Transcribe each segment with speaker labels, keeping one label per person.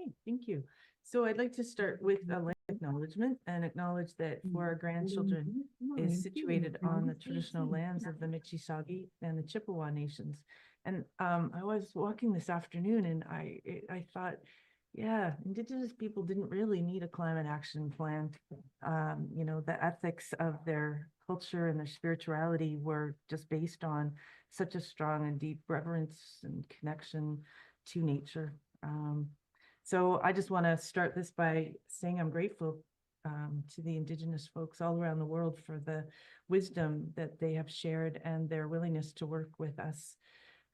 Speaker 1: Okay, thank you. So I'd like to start with a land acknowledgement and acknowledge that For Our Grandchildren is situated on the traditional lands of the Mississauga and the Chippewa nations. And I was walking this afternoon and I thought, yeah, Indigenous people didn't really need a climate action plan. The ethics of their culture and their spirituality were just based on such a strong and deep reverence and connection to nature. So I just want to start this by saying I'm grateful to the Indigenous folks all around the world for the wisdom that they have shared and their willingness to work with us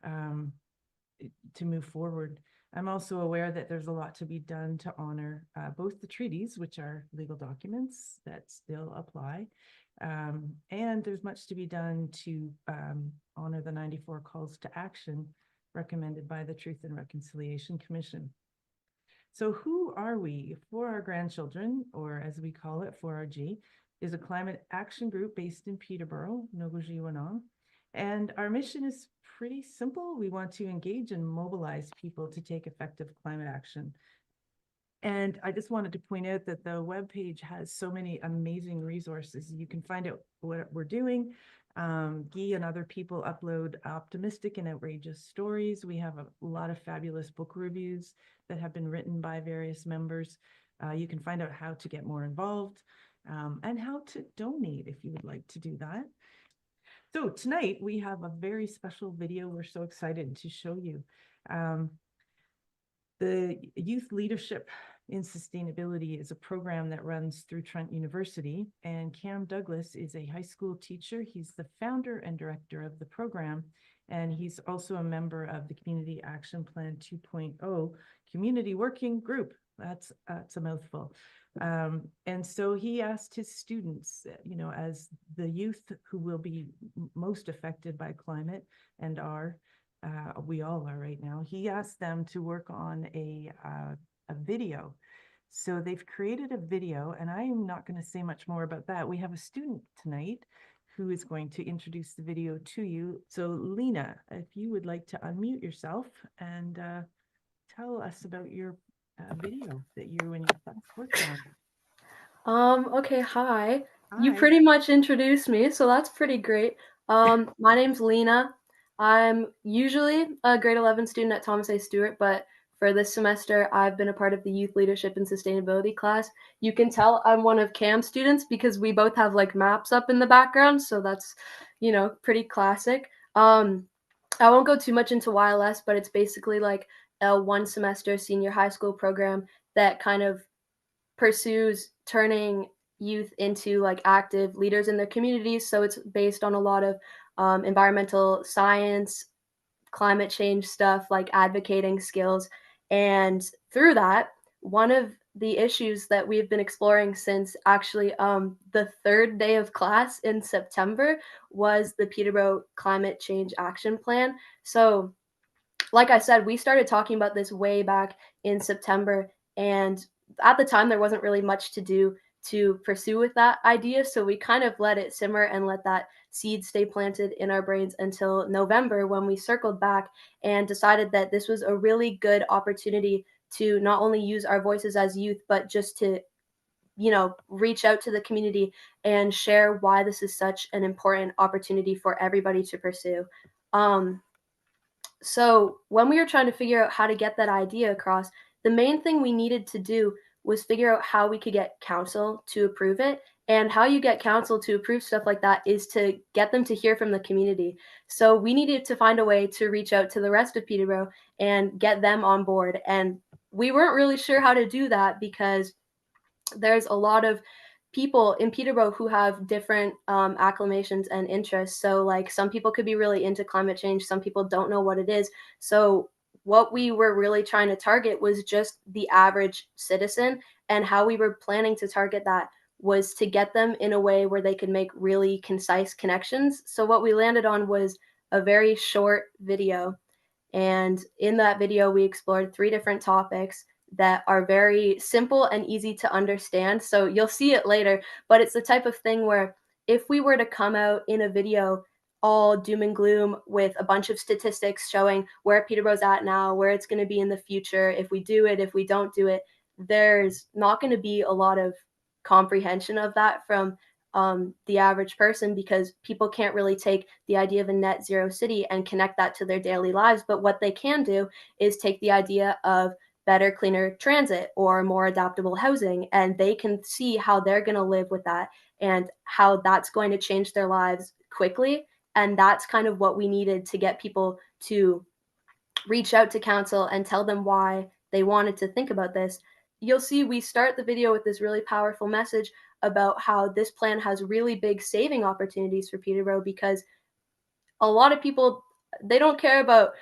Speaker 1: to move forward. I'm also aware that there's a lot to be done to honor both the treaties, which are legal documents that still apply, and there's much to be done to honor the 94 calls to action recommended by the Truth and Reconciliation Commission. So who are we? For Our Grandchildren, or as we call it, 4RG, is a climate action group based in Peterborough, Nogujiwanong. And our mission is pretty simple. We want to engage and mobilize people to take effective climate action. And I just wanted to point out that the webpage has so many amazing resources. You can find out what we're doing. Guy and other people upload optimistic and outrageous stories. We have a lot of fabulous book reviews that have been written by various members. You can find out how to get more involved and how to donate if you would like to do that. So tonight we have a very special video we're so excited to show you. The Youth Leadership in Sustainability is a program that runs through Trent University, and Cam Douglas is a high school teacher. He's the founder and director of the program, and he's also a member of the Community Action Plan 2.0 Community Working Group. That's a mouthful. And so he asked his students, as the youth who will be most affected by climate and we all are right now, he asked them to work on a video. So they've created a video, and I'm not going to say much more about that. We have a student tonight who is going to introduce the video to you. So Lena, if you would like to unmute yourself and tell us about your video that you and your class worked
Speaker 2: on. Okay, hi. You pretty much introduced me, so that's pretty great. My name's Lena. I'm usually a grade 11 student at Thomas A. Stewart, but for this semester, I've been a part of the Youth Leadership and Sustainability class. You can tell I'm one of Cam's students because we both have like maps up in the background, so that's, pretty classic. I won't go too much into YLS, but it's basically like a one semester senior high school program that kind of pursues turning youth into like active leaders in their communities. So it's based on a lot of environmental science, climate change stuff, like advocating skills. And through that, one of the issues that we've been exploring since actually the third day of class in September was the Peterborough Climate Change Action Plan. So like I said, we started talking about this way back in September, and at the time there wasn't really much to do to pursue with that idea, so we kind of let it simmer and let that seed stay planted in our brains until November, when we circled back and decided that this was a really good opportunity to not only use our voices as youth, but just to reach out to the community and share why this is such an important opportunity for everybody to pursue. So when we were trying to figure out how to get that idea across, the main thing we needed to do was figure out how we could get council to approve it. And how you get council to approve stuff like that is to get them to hear from the community. So we needed to find a way to reach out to the rest of Peterborough and get them on board. And we weren't really sure how to do that because there's a lot of people in Peterborough who have different acclamations and interests. So like some people could be really into climate change. Some people don't know what it is. So what we were really trying to target was just the average citizen, and how we were planning to target that was to get them in a way where they could make really concise connections. So what we landed on was a very short video. And in that video, we explored 3 different topics that are very simple and easy to understand. So you'll see it later, but it's the type of thing where if we were to come out in a video all doom and gloom with a bunch of statistics showing where Peterborough's at now, where it's going to be in the future, if we do it, if we don't do it. There's not going to be a lot of comprehension of that from the average person, because people can't really take the idea of a net zero city and connect that to their daily lives. But what they can do is take the idea of better, cleaner transit or more adaptable housing, and they can see how they're going to live with that and how that's going to change their lives quickly. And that's kind of what we needed to get people to reach out to council and tell them why they wanted to think about this. You'll see we start the video with this really powerful message about how this plan has really big saving opportunities for Peterborough, because a lot of people, they don't care about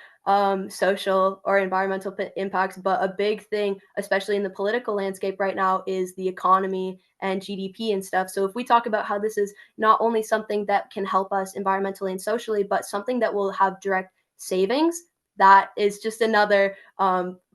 Speaker 2: social or environmental impacts, but a big thing, especially in the political landscape right now, is the economy and GDP and stuff. So if we talk about how this is not only something that can help us environmentally and socially, but something that will have direct savings, that is just another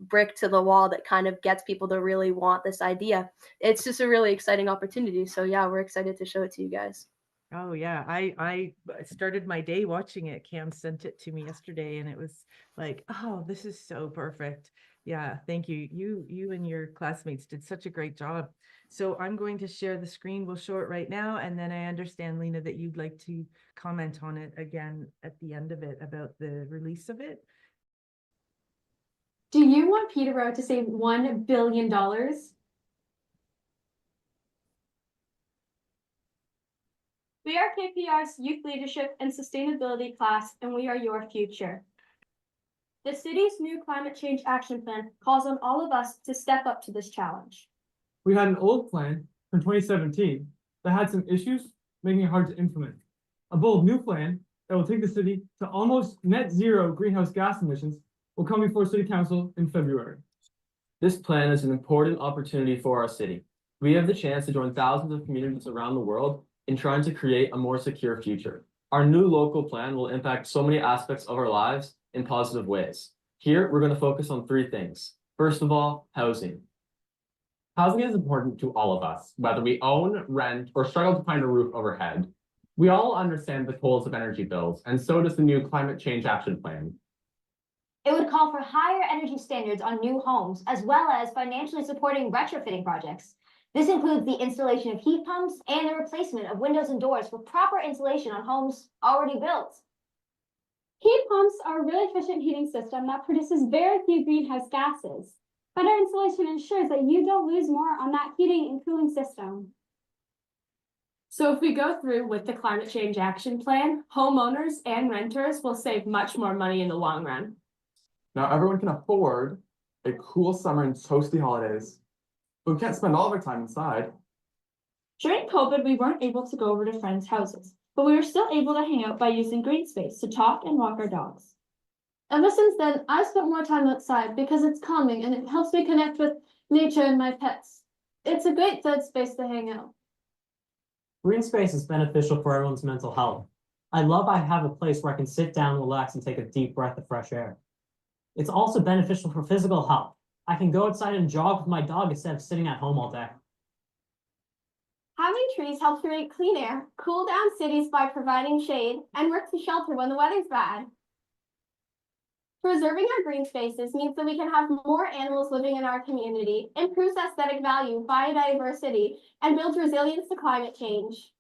Speaker 2: brick to the wall that kind of gets people to really want this idea. It's just a really exciting opportunity. So yeah, we're excited to show it to you guys.
Speaker 1: Oh yeah, I started my day watching it. Cam sent it to me yesterday, and it was like, oh, this is so perfect. Yeah, thank you. You and your classmates did such a great job. So I'm going to share the screen. We'll show it right now, and then I understand, Lena, that you'd like to comment on it again at the end of it about the release of it.
Speaker 3: Do you want Peterborough to save $1 billion? We are KPR's Youth Leadership and Sustainability class, and we are your future. The city's new climate change action plan calls on all of us to step up to this challenge.
Speaker 4: We had an old plan from 2017 that had some issues, making it hard to implement. A bold new plan that will take the city to almost net zero greenhouse gas emissions will come before City Council in February.
Speaker 5: This plan is an important opportunity for our city. We have the chance to join thousands of communities around the world in trying to create a more secure future. Our new local plan will impact so many aspects of our lives in positive ways. Here, we're going to focus on three things. First of all, housing.
Speaker 6: Housing is important to all of us, whether we own, rent, or struggle to find a roof overhead. We all understand the tolls of energy bills, and so does the new climate change action plan.
Speaker 7: It would call for higher energy standards on new homes, as well as financially supporting retrofitting projects. This includes the installation of heat pumps and the replacement of windows and doors for proper insulation on homes already built.
Speaker 3: Heat pumps are a really efficient heating system that produces very few greenhouse gases. Better insulation ensures that you don't lose more on that heating and cooling system.
Speaker 8: So if we go through with the climate change action plan, homeowners and renters will save much more money in the long run.
Speaker 6: Now everyone can afford a cool summer and toasty holidays, but we can't spend all of our time inside.
Speaker 3: During COVID, we weren't able to go over to friends' houses, but we were still able to hang out by using green space to talk and walk our dogs. Ever since then, I've spent more time outside because it's calming and it helps me connect with nature and my pets. It's a great third space to hang out.
Speaker 9: Green space is beneficial for everyone's mental health. I love I have a place where I can sit down, relax, and take a deep breath of fresh air. It's also beneficial for physical health. I can go outside and jog with my dog instead of sitting at home all day.
Speaker 3: Having trees helps create clean air, cool down cities by providing shade, and work to shelter when the weather's bad. Preserving our green spaces means that we can have more animals living in our community, improves aesthetic value, biodiversity, and builds resilience to climate change.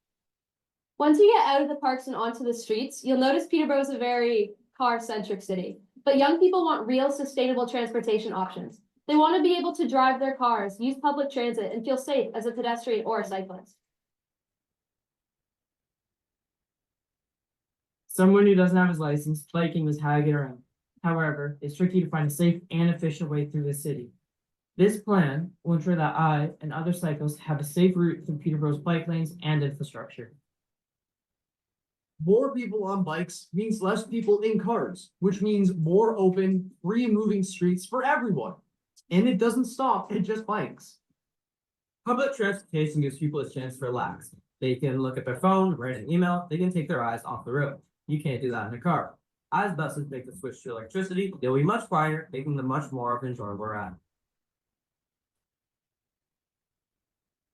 Speaker 3: Once you get out of the parks and onto the streets, you'll notice Peterborough is a very car-centric city. But young people want real sustainable transportation options. They want to be able to drive their cars, use public transit, and feel safe as a pedestrian or a cyclist.
Speaker 10: Someone who doesn't have his license, biking was how I get around. However, it's tricky to find a safe and efficient way through the city. This plan will ensure that I and other cyclists have a safe route through Peterborough's bike lanes and infrastructure.
Speaker 4: More people on bikes means less people in cars, which means more open, free moving streets for everyone. And it doesn't stop at just bikes.
Speaker 10: Public transportation gives people a chance to relax. They can look at their phone, write an email, they can take their eyes off the road. You can't do that in a car. As buses make the switch to electricity, they'll be much quieter, making them much more of an enjoyable ride.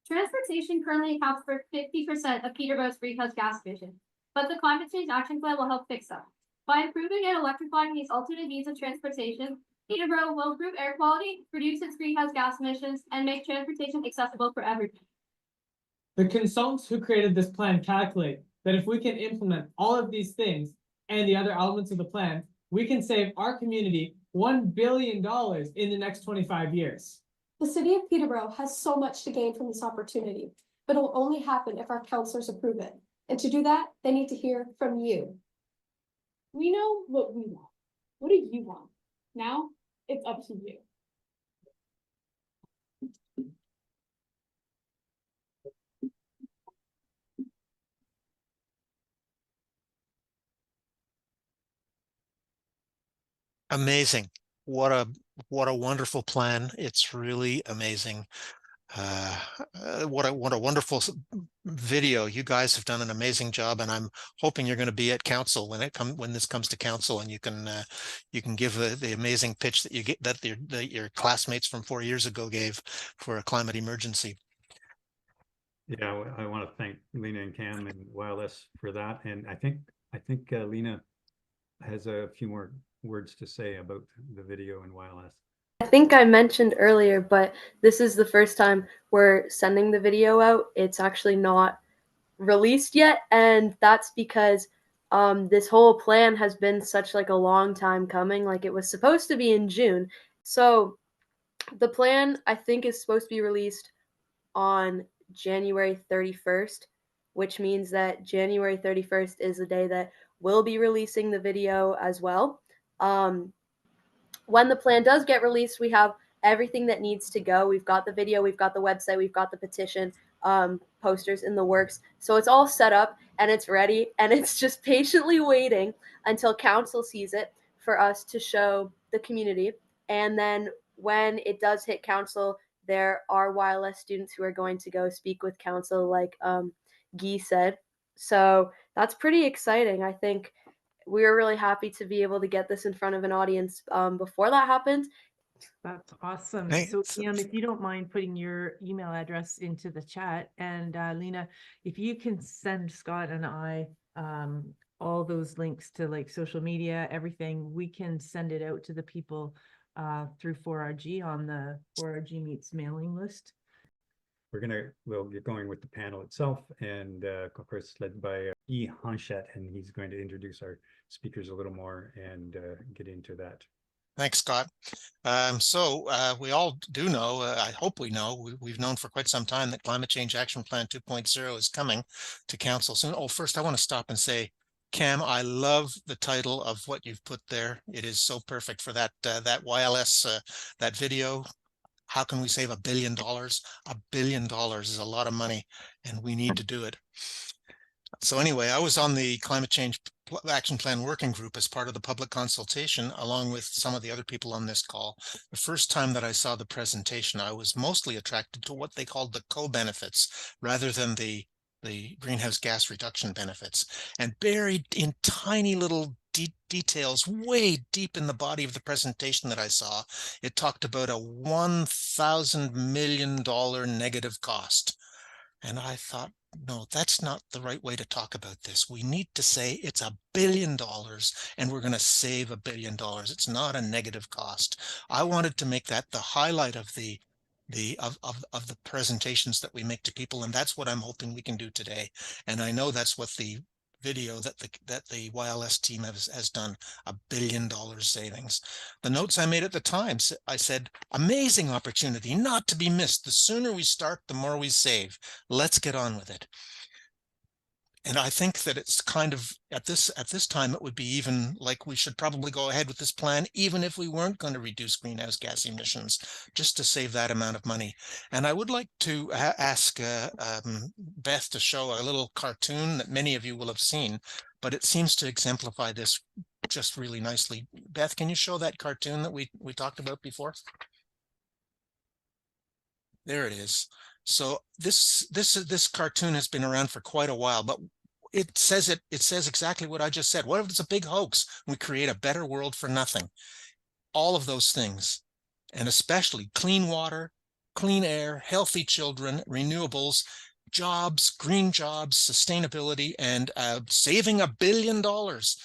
Speaker 3: Transportation currently accounts for 50% of Peterborough's greenhouse gas emissions. but the climate change action plan will help fix them. By improving and electrifying these alternate means of transportation, Peterborough will improve air quality, reduce its greenhouse gas emissions, and make transportation accessible for everyone.
Speaker 4: The consultants who created this plan calculate that if we can implement all of these things and the other elements of the plan, we can save our community $1 billion in the next 25 years.
Speaker 11: The city of Peterborough has so much to gain from this opportunity, but it will only happen if our councillors approve it. And to do that, they need to hear from you.
Speaker 8: We know what we want. What do you want? Now it's up to you.
Speaker 12: Amazing. What a wonderful plan. It's really amazing. What a wonderful video. You guys have done an amazing job, and I'm hoping you're going to be at council when this comes to council, and you can give the amazing pitch that you get that your classmates from 4 years ago gave for a climate emergency.
Speaker 13: Yeah, I want to thank Lena and Cam and YLS for that, and I think Lena has a few more words to say about the video and YLS.
Speaker 2: I think I mentioned earlier, but this is the first time we're sending the video out. It's actually not released yet, and that's because this whole plan has been such like a long time coming. Like, it was supposed to be in June. So the plan, I think, is supposed to be released on January 31st, which means that January 31st is the day that we'll be releasing the video as well. When the plan does get released, we have everything that needs to go. We've got the video, we've got the website, we've got the petition, posters in the works. So it's all set up and it's ready, and it's just patiently waiting until council sees it for us to show the community. And then when it does hit council, there are YLS students who are going to go speak with council, like Guy said. So that's pretty exciting. I think we were really happy to be able to get this in front of an audience before that happened.
Speaker 1: That's awesome.
Speaker 12: Hey,
Speaker 1: So, Cam, if you don't mind putting your email address into the chat, and Lena, if you can send Scott and I all those links to like social media, everything, we can send it out to the people through 4RG on the 4RGmeet's mailing list.
Speaker 13: We'll get going with the panel itself, and of course led by E. Hanchette, and he's going to introduce our speakers a little more and get into that.
Speaker 12: Thanks, Scott. We all do know, I hope we know, we've known for quite some time that Climate Change Action Plan 2.0 is coming to council soon. Oh, first I want to stop and say, Cam, I love the title of what you've put there. It is so perfect for that YLS, that video. How can we save $1 billion? $1 billion is a lot of money, and we need to do it. So anyway, I was on the Climate Change Action Plan Working Group as part of the public consultation, along with some of the other people on this call. The first time that I saw the presentation, I was mostly attracted to what they called the co-benefits rather than the greenhouse gas reduction benefits. And buried in tiny little details way deep in the body of the presentation that I saw, it talked about a $1,000 million negative cost. And I thought, no, that's not the right way to talk about this. We need to say it's $1 billion and we're going to save $1 billion. It's not a negative cost. I wanted to make that the highlight of the presentations that we make to people, and that's what I'm hoping we can do today. And I know that's what the video that the YLS team has done, $1 billion savings. The notes I made at the time, I said, amazing opportunity not to be missed. The sooner we start, the more we save. Let's get on with it. And I think that it's kind of at this time, it would be even like we should probably go ahead with this plan, even if we weren't going to reduce greenhouse gas emissions, just to save that amount of money. And I would like to ask Beth to show a little cartoon that many of you will have seen, but it seems to exemplify this just really nicely. Beth, can you show that cartoon that we talked about before? There it is. So this cartoon has been around for quite a while, but it says exactly what I just said. What if it's a big hoax? We create a better world for nothing. All of those things, and especially clean water, clean air, healthy children, renewables, jobs, green jobs, sustainability, and saving $1 billion. $1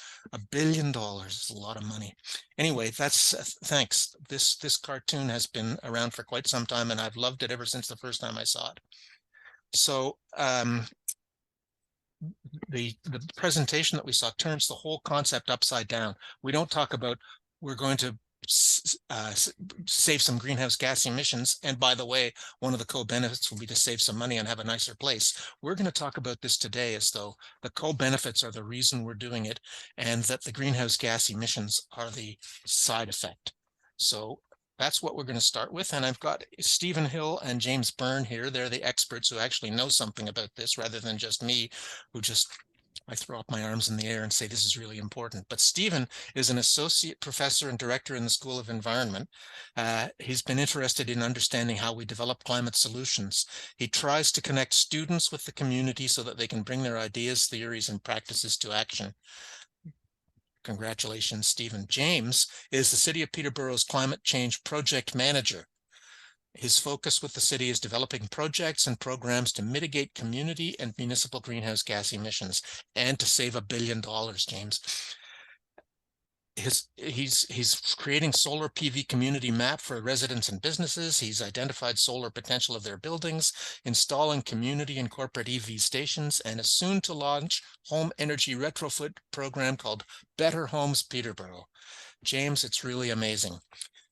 Speaker 12: billion is a lot of money. Anyway, that's thanks. This cartoon has been around for quite some time, and I've loved it ever since the first time I saw it. So the presentation that we saw turns the whole concept upside down. We don't talk about we're going to save some greenhouse gas emissions, and by the way, one of the co-benefits will be to save some money and have a nicer place. We're going to talk about this today as though the co-benefits are the reason we're doing it, and that the greenhouse gas emissions are the side effect. So that's what we're going to start with. And I've got Stephen Hill and James Byrne here. They're the experts who actually know something about this, rather than just me, who just I throw up my arms in the air and say this is really important. But Stephen is an associate professor and director in the School of Environment. He's been interested in understanding how we develop climate solutions. He tries to connect students with the community so that they can bring their ideas, theories, and practices to action. Congratulations, Stephen. James is the City of Peterborough's climate change project manager. His focus with the city is developing projects and programs to mitigate community and municipal greenhouse gas emissions and to save $1 billion, James. He's creating solar PV community map for residents and businesses. He's identified solar potential of their buildings, installing community and corporate EV stations, and is soon to launch home energy retrofit program called Better Homes Peterborough. James, it's really amazing.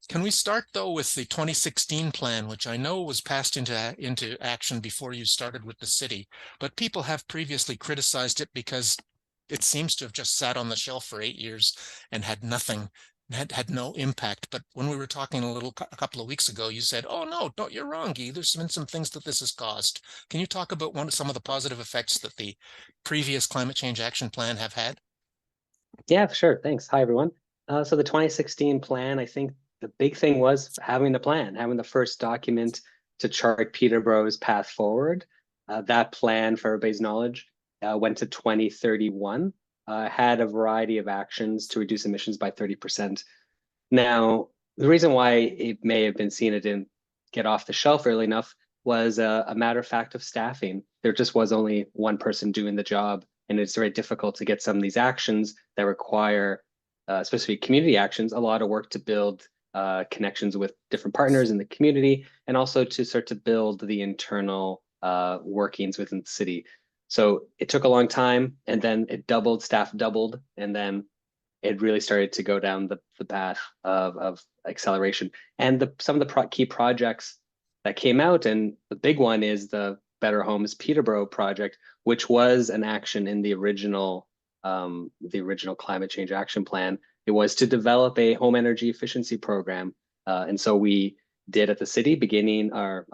Speaker 12: Can we start, though, with the 2016 plan, which I know was passed into action before you started with the city, but people have previously criticized it because it seems to have just sat on the shelf for 8 years and had nothing, had no impact. But when we were talking a couple of weeks ago, you said, oh, no, you're wrong, Guy. There's been some things that this has caused. Can you talk about some of the positive effects that the previous climate change action plan have had?
Speaker 14: Yeah, sure. Thanks. Hi, everyone. So the 2016 plan, I think the big thing was having the plan, having the first document to chart Peterborough's path forward. That plan, for everybody's knowledge, went to 2031, had a variety of actions to reduce emissions by 30%. Now, the reason why it may have been seen it didn't get off the shelf early enough was a matter of fact of staffing. There just was only one person doing the job, and it's very difficult to get some of these actions that require, especially community actions, a lot of work to build connections with different partners in the community, and also to start to build the internal workings within the city. So it took a long time, and then it doubled, staff doubled, and then it really started to go down the path of acceleration. And some of the key projects that came out, and the big one is the Better Homes Peterborough project, which was an action in the original climate change action plan. It was to develop a home energy efficiency program. And so we did at the city beginning near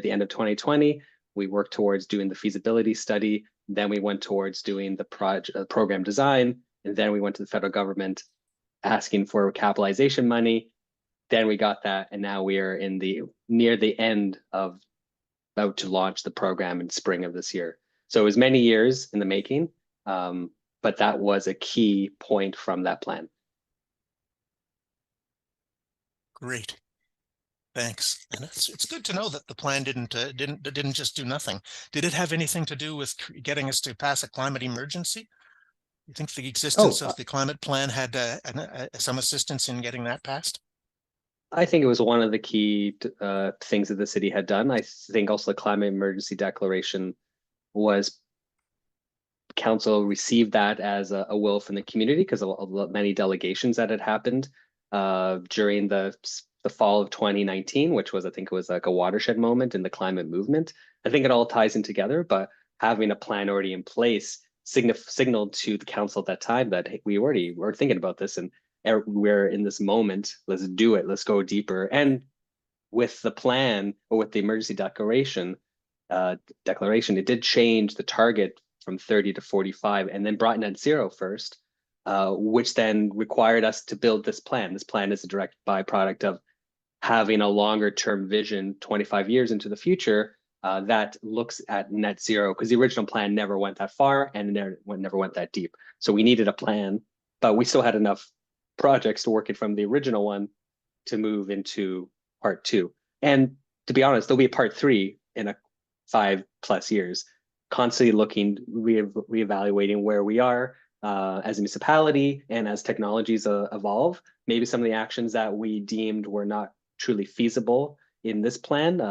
Speaker 14: the end of 2020, we worked towards doing the feasibility study. Then we went towards doing the program design. And then we went to the federal government asking for capitalization money. Then we got that. And now we are near the end of about to launch the program in spring of this year. So it was many years in the making, but that was a key point from that plan.
Speaker 12: Great, thanks. And it's good to know that the plan didn't just do nothing. Did it have anything to do with getting us to pass a climate emergency? You think the existence of the climate plan had some assistance in getting that passed?
Speaker 14: I think it was one of the key things that the city had done. I think also the climate emergency declaration was, council received that as a will from the community, because many delegations that had happened during the fall of 2019, which was, I think it was like a watershed moment in the climate movement. I think it all ties in together, but having a plan already in place signaled to the council at that time that, hey, we already were thinking about this, and we're in this moment, let's do it, let's go deeper. And with the plan, or with the emergency declaration, it did change the target from 30 to 45, and then brought net zero first, which then required us to build this plan. This plan is a direct byproduct of having a longer term vision 25 years into the future that looks at net zero, because the original plan never went that far and never went that deep. So we needed a plan, but we still had enough projects to work it from the original one to move into part 2. And to be honest, there'll be a part 3 in 5+ years, constantly looking, reevaluating where we are as a municipality and as technologies evolve. Maybe some of the actions that we deemed were not truly feasible in this plan,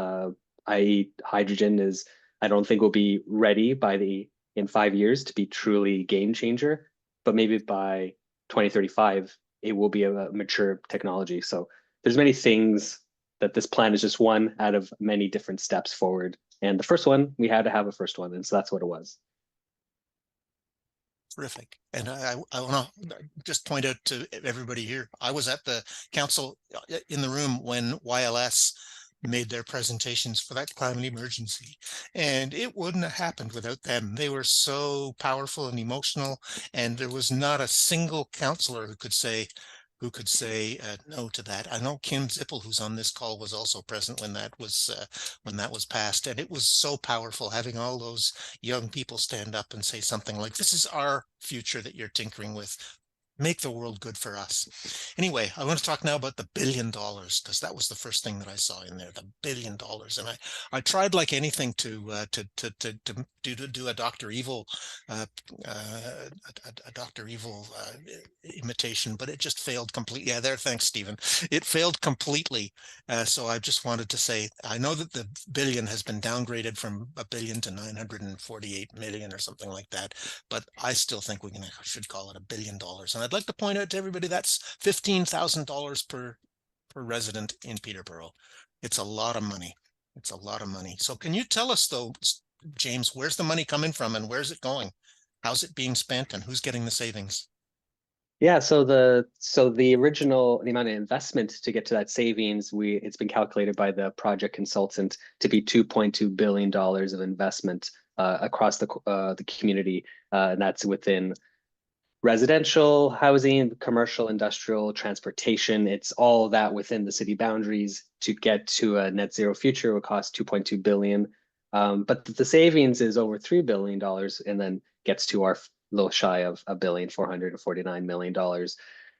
Speaker 14: i.e. hydrogen is, I don't think will be ready in 5 years to be truly game changer, but maybe by 2035, it will be a mature technology. So there's many things that this plan is just one out of many different steps forward. And the first one, we had to have a first one. And so that's what it was.
Speaker 12: Terrific. And I want to just point out to everybody here, I was at the council in the room when YLS made their presentations for that climate emergency, and it wouldn't have happened without them. They were so powerful and emotional, and there was not a single councillor who could say no to that. I know Kim Zippel, who's on this call, was also present when that was passed, and it was so powerful having all those young people stand up and say something like, "This is our future that you're tinkering with. Make the world good for us." Anyway, I want to talk now about the $1 billion, because that was the first thing that I saw in there, the $1 billion. And I tried like anything to do a Dr. Evil imitation, but it just failed completely. Yeah, there. Thanks, Stephen. It failed completely. So I just wanted to say, I know that the billion has been downgraded from $1 billion to 948 million or something like that, but I still think should call it $1 billion. And I'd like to point out to everybody that's $15,000 per resident in Peterborough. It's a lot of money. It's a lot of money. So can you tell us though, James, where's the money coming from and where's it going? How's it being spent and who's getting the savings?
Speaker 14: Yeah, so the amount of investment to get to that savings, it's been calculated by the project consultant to be $2.2 billion of investment across the community, and that's within residential, housing, commercial, industrial, transportation. It's all that within the city boundaries. To get to a net zero future would cost $2.2 billion. But the savings is over $3 billion and then gets to our little shy of $1.449 billion.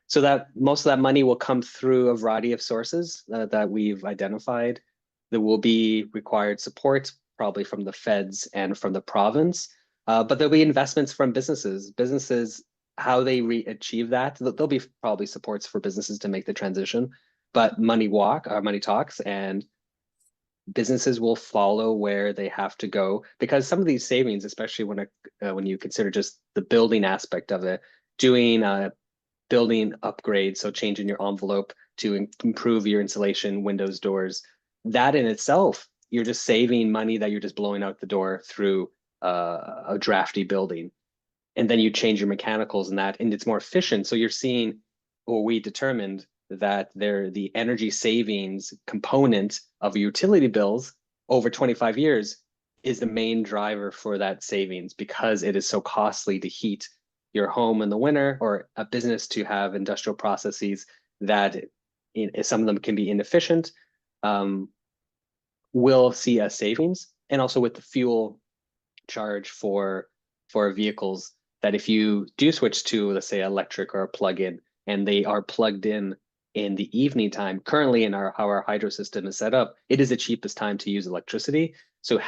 Speaker 14: So that most of that money will come through a variety of sources that we've identified. There will be required support, probably from the feds and from the province, but there'll be investments from businesses. How they achieve that, there'll be probably supports for businesses to make the transition, but money talks, and businesses will follow where they have to go, because some of these savings, especially when you consider just the building aspect of it, doing building upgrades, so changing your envelope to improve your insulation, windows, doors, that in itself, you're just saving money that you're just blowing out the door through a drafty building. And then you change your mechanicals and it's more efficient. So you're seeing, or we determined that the energy savings component of utility bills over 25 years is the main driver for that savings, because it is so costly to heat your home in the winter, or a business to have industrial processes that some of them can be inefficient. We'll see a savings. And also with the fuel charge for vehicles, that if you do switch to, let's say, electric or a plug-in, and they are plugged in the evening time, currently in how our hydro system is set up, it is the cheapest time to use electricity. So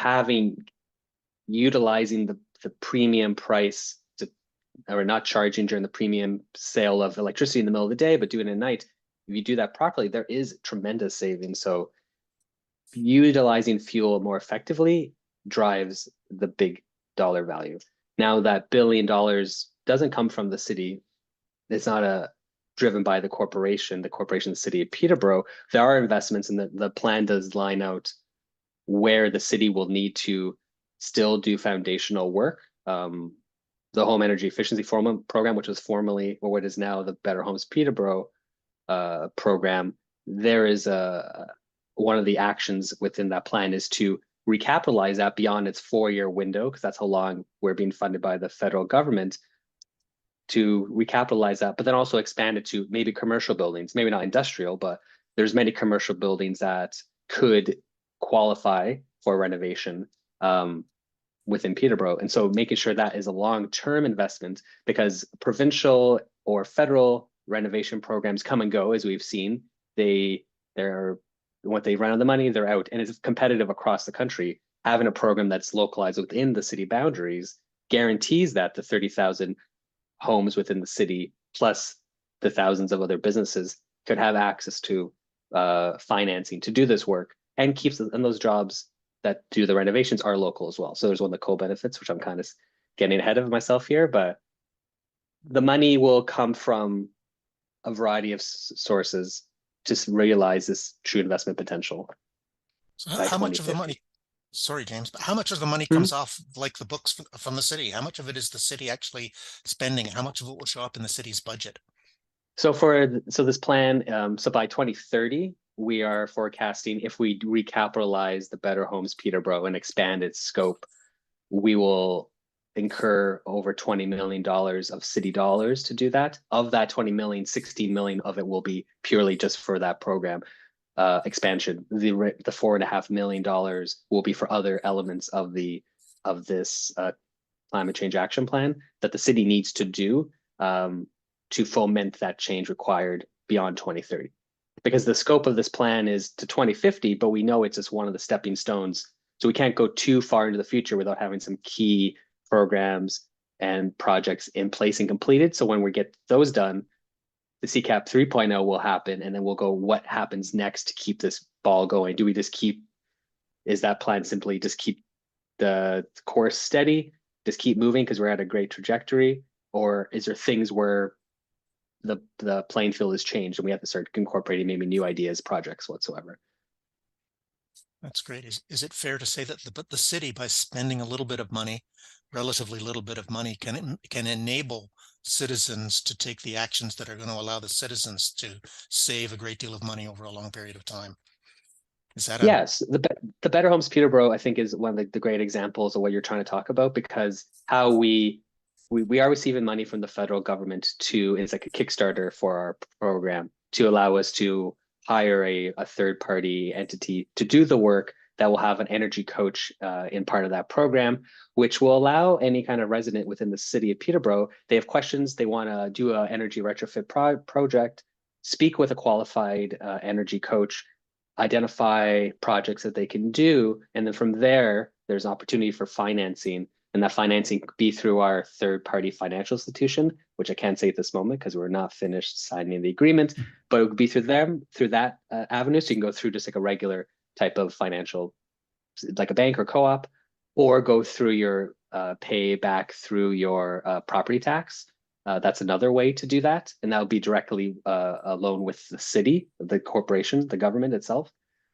Speaker 14: utilizing the premium price or not charging during the premium sale of electricity in the middle of the day, but doing it at night, if you do that properly, there is tremendous savings. So utilizing fuel more effectively drives the big dollar value. Now that $1 billion doesn't come from the city. It's not driven by the corporation, the City of Peterborough. There are investments, and the plan does line out where the city will need to still do foundational work. The Home Energy Efficiency Program, which was formerly, or what is now the Better Homes Peterborough program, there is one of the actions within that plan is to recapitalize that beyond its 4-year window, because that's how long we're being funded by the federal government, to recapitalize that, but then also expand it to maybe commercial buildings, maybe not industrial, but there's many commercial buildings that could qualify for renovation within Peterborough. And so making sure that is a long-term investment, because provincial or federal renovation programs come and go, as we've seen. When they run out of the money, they're out, and it's competitive across the country. having a program that's localized within the city boundaries guarantees that the 30,000 homes within the city, plus the thousands of other businesses, could have access to financing to do this work, and keeps and those jobs that do the renovations are local as well. So there's one of the co-benefits, which I'm kind of getting ahead of myself here, but the money will come from a variety of sources to realize this true investment potential.
Speaker 12: So how much of the money, sorry, James, but how much of the money comes off like the books from the city? How much of it is the city actually spending? How much of it will show up in the city's budget?
Speaker 14: So this plan, so by 2030, we are forecasting, if we recapitalize the Better Homes Peterborough and expand its scope, we will incur over $20 million of city dollars to do that. Of that 20 million, 16 million of it will be purely just for that program expansion. The $4.5 million will be for other elements of this climate change action plan that the city needs to do to foment that change required beyond 2030. Because the scope of this plan is to 2050, but we know it's just one of the stepping stones. So we can't go too far into the future without having some key programs and projects in place and completed. So when we get those done, the CCAP 3.0 will happen, and then we'll go, what happens next to keep this ball going? Do we just is that plan simply just keep the course steady, just keep moving because we're at a great trajectory? Or is there things where the playing field has changed and we have to start incorporating maybe new ideas, projects whatsoever?
Speaker 12: That's great. Is it fair to say that the city, by spending a little bit of money, relatively little bit of money, can enable citizens to take the actions that are going to allow the citizens to save a great deal of money over a long period of time? Is that
Speaker 14: yes, the Better Homes Peterborough, I think, is one of the great examples of what you're trying to talk about, because how we are receiving money from the federal government it's like a Kickstarter for our program to allow us to hire a third-party entity to do the work that will have an energy coach in part of that program, which will allow any kind of resident within the city of Peterborough, they have questions, they want to do an energy retrofit project, speak with a qualified energy coach, identify projects that they can do, and then from there, there's opportunity for financing. And that financing could be through our third-party financial institution, which I can't say at this moment because we're not finished signing the agreement, but it would be through that avenue. So you can go through just like a regular type of financial, like a bank or co-op, or go through your pay back through your property tax. That's another way to do that. And that would be directly a loan with the city, the corporation, the government itself.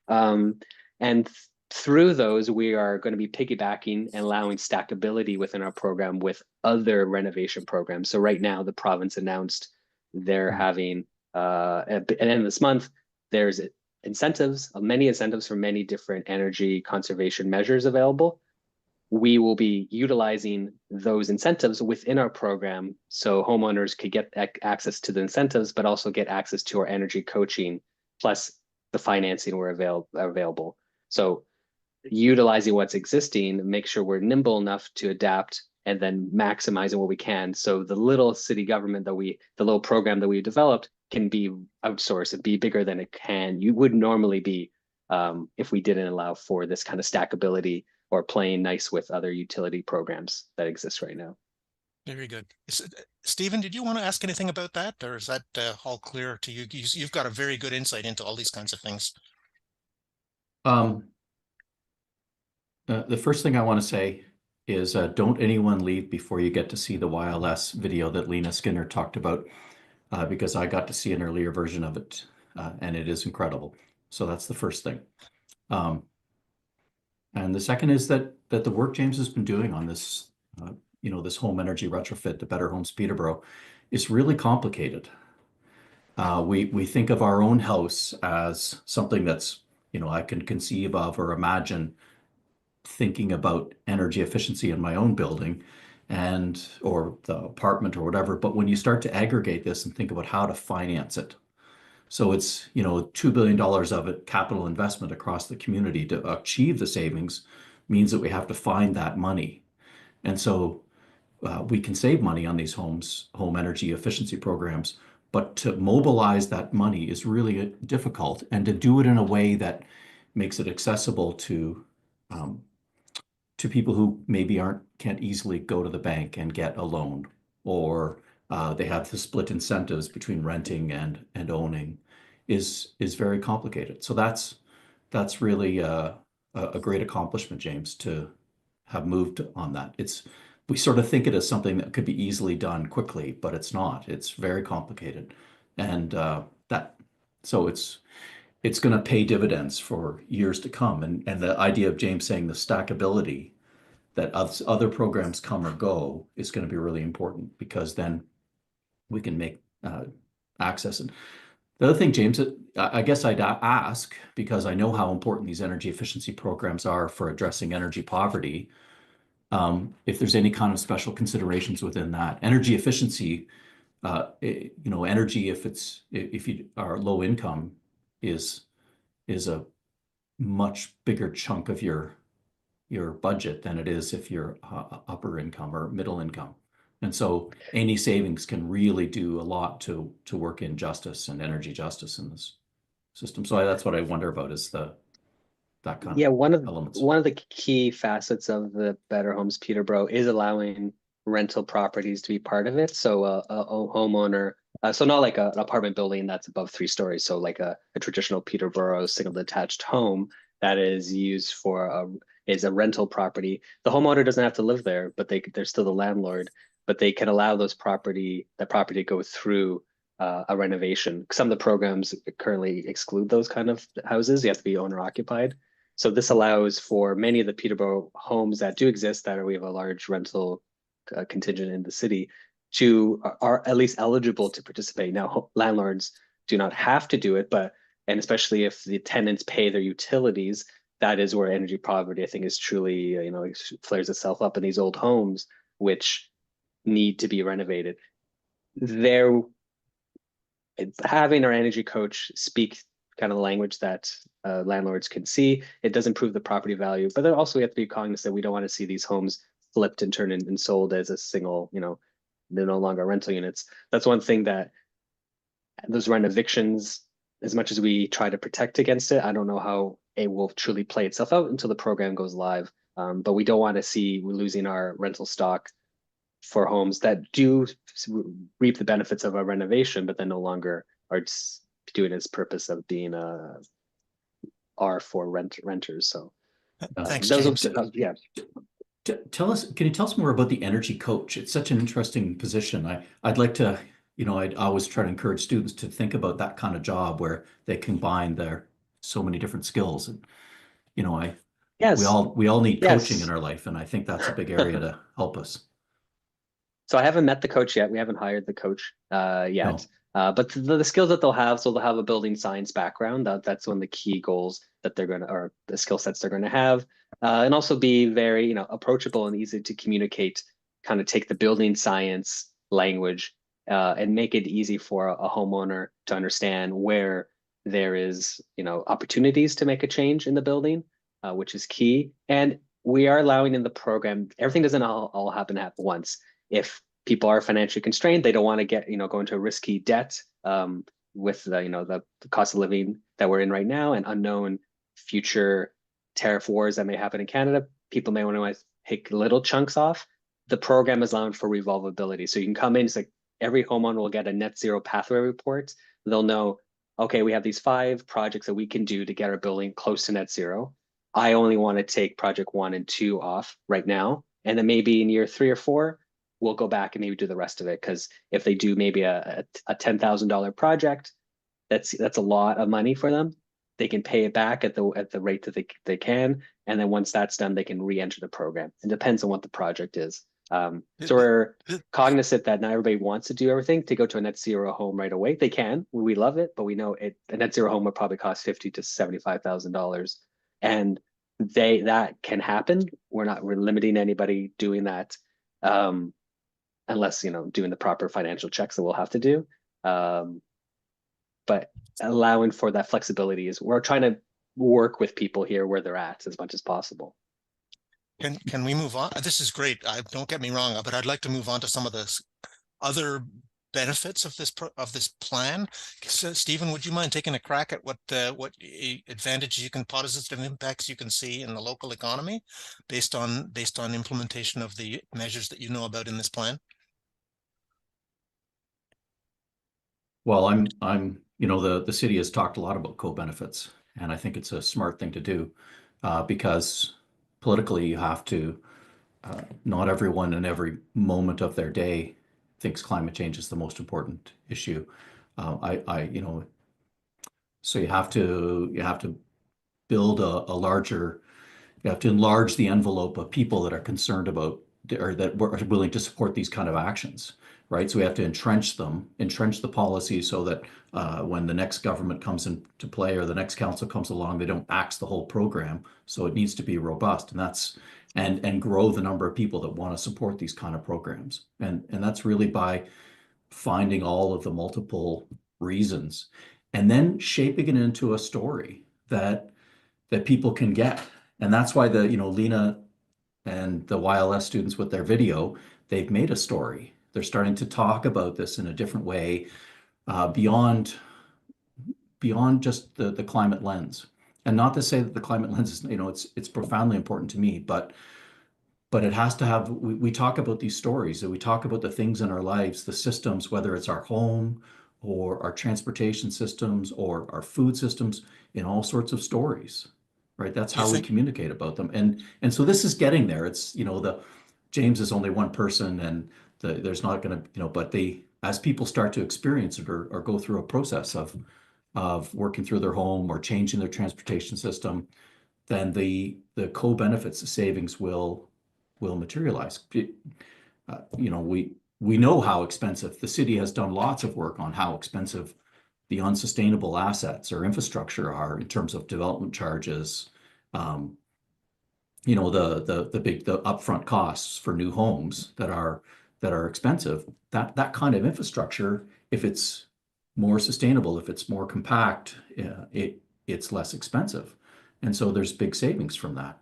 Speaker 14: And through those, we are going to be piggybacking and allowing stackability within our program with other renovation programs. So right now, the province announced they're having, at the end of this month, there's incentives, many incentives for many different energy conservation measures available. We will be utilizing those incentives within our program so homeowners could get access to the incentives, but also get access to our energy coaching, plus the financing we're available. So utilizing what's existing, make sure we're nimble enough to adapt, and then maximizing what we can. So the little city government the little program that we developed can be outsourced and be bigger than you would normally be if we didn't allow for this kind of stackability or playing nice with other utility programs that exist right now.
Speaker 12: Very good. Stephen, did you want to ask anything about that, or is that all clear to you? You've got a very good insight into all these kinds of things.
Speaker 15: The first thing I want to say is don't anyone leave before you get to see the YLS video that Lena Skinner talked about, because I got to see an earlier version of it, and it is incredible. So that's the first thing. And the second is that the work James has been doing on this, this home energy retrofit to Better Homes Peterborough is really complicated. We think of our own house as something that's, I can conceive of or imagine thinking about energy efficiency in my own building or the apartment or whatever. But when you start to aggregate this and think about how to finance it, so it's, $2 billion of it capital investment across the community to achieve the savings means that we have to find that money. And so we can save money on these home energy efficiency programs, but to mobilize that money is really difficult, and to do it in a way that makes it accessible to to people who maybe can't easily go to the bank and get a loan, or they have to split incentives between renting and owning, is very complicated. So that's really a great accomplishment, James, to have moved on that. We sort of think it as something that could be easily done quickly, but it's not. It's very complicated, and so it's going to pay dividends for years to come. And the idea of James saying the stackability, that other programs come or go, is going to be really important, because then we can make access. And the other thing, James, I guess I'd ask, because I know how important these energy efficiency programs are for addressing energy poverty, if there's any kind of special considerations within that. Energy efficiency, energy, if you are low income, is a much bigger chunk of your budget than it is if you're upper income or middle income. And so any savings can really do a lot to work in justice and energy justice in this system. So that's what I wonder about, is that kind of elements.
Speaker 14: One of the key facets of the Better Homes Peterborough is allowing rental properties to be part of it. So a homeowner, so not like an apartment building that's above 3 stories. So like a traditional Peterborough single detached home that is used for is a rental property. The homeowner doesn't have to live there, but they're still the landlord. But they can allow that property to go through a renovation. Some of the programs currently exclude those kind of houses. You have to be owner occupied. So this allows for many of the Peterborough homes that do exist, we have a large rental contingent in the city, are at least eligible to participate. Now, landlords do not have to do it, and especially if the tenants pay their utilities, that is where energy poverty, I think, is truly, flares itself up in these old homes, which need to be renovated. Having our energy coach speak kind of the language that landlords can see, it does improve the property value. But then also we have to be cognizant we don't want to see these homes flipped and turned and sold as a single, they're no longer rental units. That's one thing that those rent evictions, as much as we try to protect against it, I don't know how it will truly play itself out until the program goes live. But we don't want to see we're losing our rental stock for homes that do reap the benefits of a renovation, but then no longer are doing its purpose of being for renters. So
Speaker 12: thanks, James.
Speaker 14: Yeah.
Speaker 15: Can you tell us more about the energy coach? It's such an interesting position. I'd like to, I'd always try to encourage students to think about that kind of job where they combine their so many different skills. And, we all need coaching in our life, and I think that's a big area to help us.
Speaker 14: So I haven't met the coach yet. We haven't hired the coach yet. No. But the skills that they'll have, so they'll have a building science background. That's one of the key goals that or the skill sets they're going to have. And also be very, approachable and easy to communicate, kind of take the building science language and make it easy for a homeowner to understand where there is, opportunities to make a change in the building, which is key. And we are allowing in the program, everything doesn't all happen at once. If people are financially constrained, they don't want to get, go into a risky debt with the cost of living that we're in right now and unknown future tariff wars that may happen in Canada. People may want to take little chunks off. The program is allowed for revolvability. So you can come in, it's like every homeowner will get a net zero pathway report. They'll know, okay, we have these 5 projects that we can do to get our building close to net zero. I only want to take project 1 and 2 off right now. And then maybe in year 3 or 4, we'll go back and maybe do the rest of it. Because if they do maybe a $10,000 project, that's a lot of money for them. They can pay it back at the rate that they can, and then once that's done, they can re-enter the program. It depends on what the project is. So we're cognizant that not everybody wants to do everything to go to a net zero home right away. They can, we love it, but we know a net zero home would probably cost $50,000 to $75,000, and that can happen. We're limiting anybody doing that. Unless, doing the proper financial checks that we'll have to do. But allowing for that flexibility we're trying to work with people here where they're at as much as possible.
Speaker 12: Can we move on? This is great. Don't get me wrong, but I'd like to move on to some of the other benefits of this plan? So, Stephen, would you mind taking a crack at what advantages you can, positive impacts you can see in the local economy based on implementation of the measures that you know about in this plan?
Speaker 15: Well, you know, the city has talked a lot about co-benefits, and I think it's a smart thing to do because politically you have to, not everyone in every moment of their day thinks climate change is the most important issue. You know, so you have to build a larger, you have to enlarge the envelope of people that are concerned about or that are willing to support these kind of actions, right? So we have to entrench the policy so that when the next government comes into play or the next council comes along, they don't axe the whole program. So it needs to be robust, and that's and grow the number of people that want to support these kind of programs. And that's really by finding all of the multiple reasons and then shaping it into a story that people can get. And that's why the, you know, Lena and the YLS students with their video, they've made a story. They're starting to talk about this in a different way, beyond just the climate lens. And not to say that the climate lens is, you know, it's profoundly important to me, but it has to have, we talk about these stories, that we talk about the things in our lives, the systems, whether it's our home or our transportation systems or our food systems, in all sorts of stories, right? That's how we communicate about them. And so this is getting there. It's, you know, James is only one person, and there's not going to, you know, but as people start to experience it or go through a process of working through their home or changing their transportation system, then the co-benefits, the savings will materialize. You know, we know how expensive, the city has done lots of work on how expensive the unsustainable assets or infrastructure are in terms of development charges, you know, the upfront costs for new homes that are expensive. That kind of infrastructure, if it's more sustainable, if it's more compact, it's less expensive. And so there's big savings from that.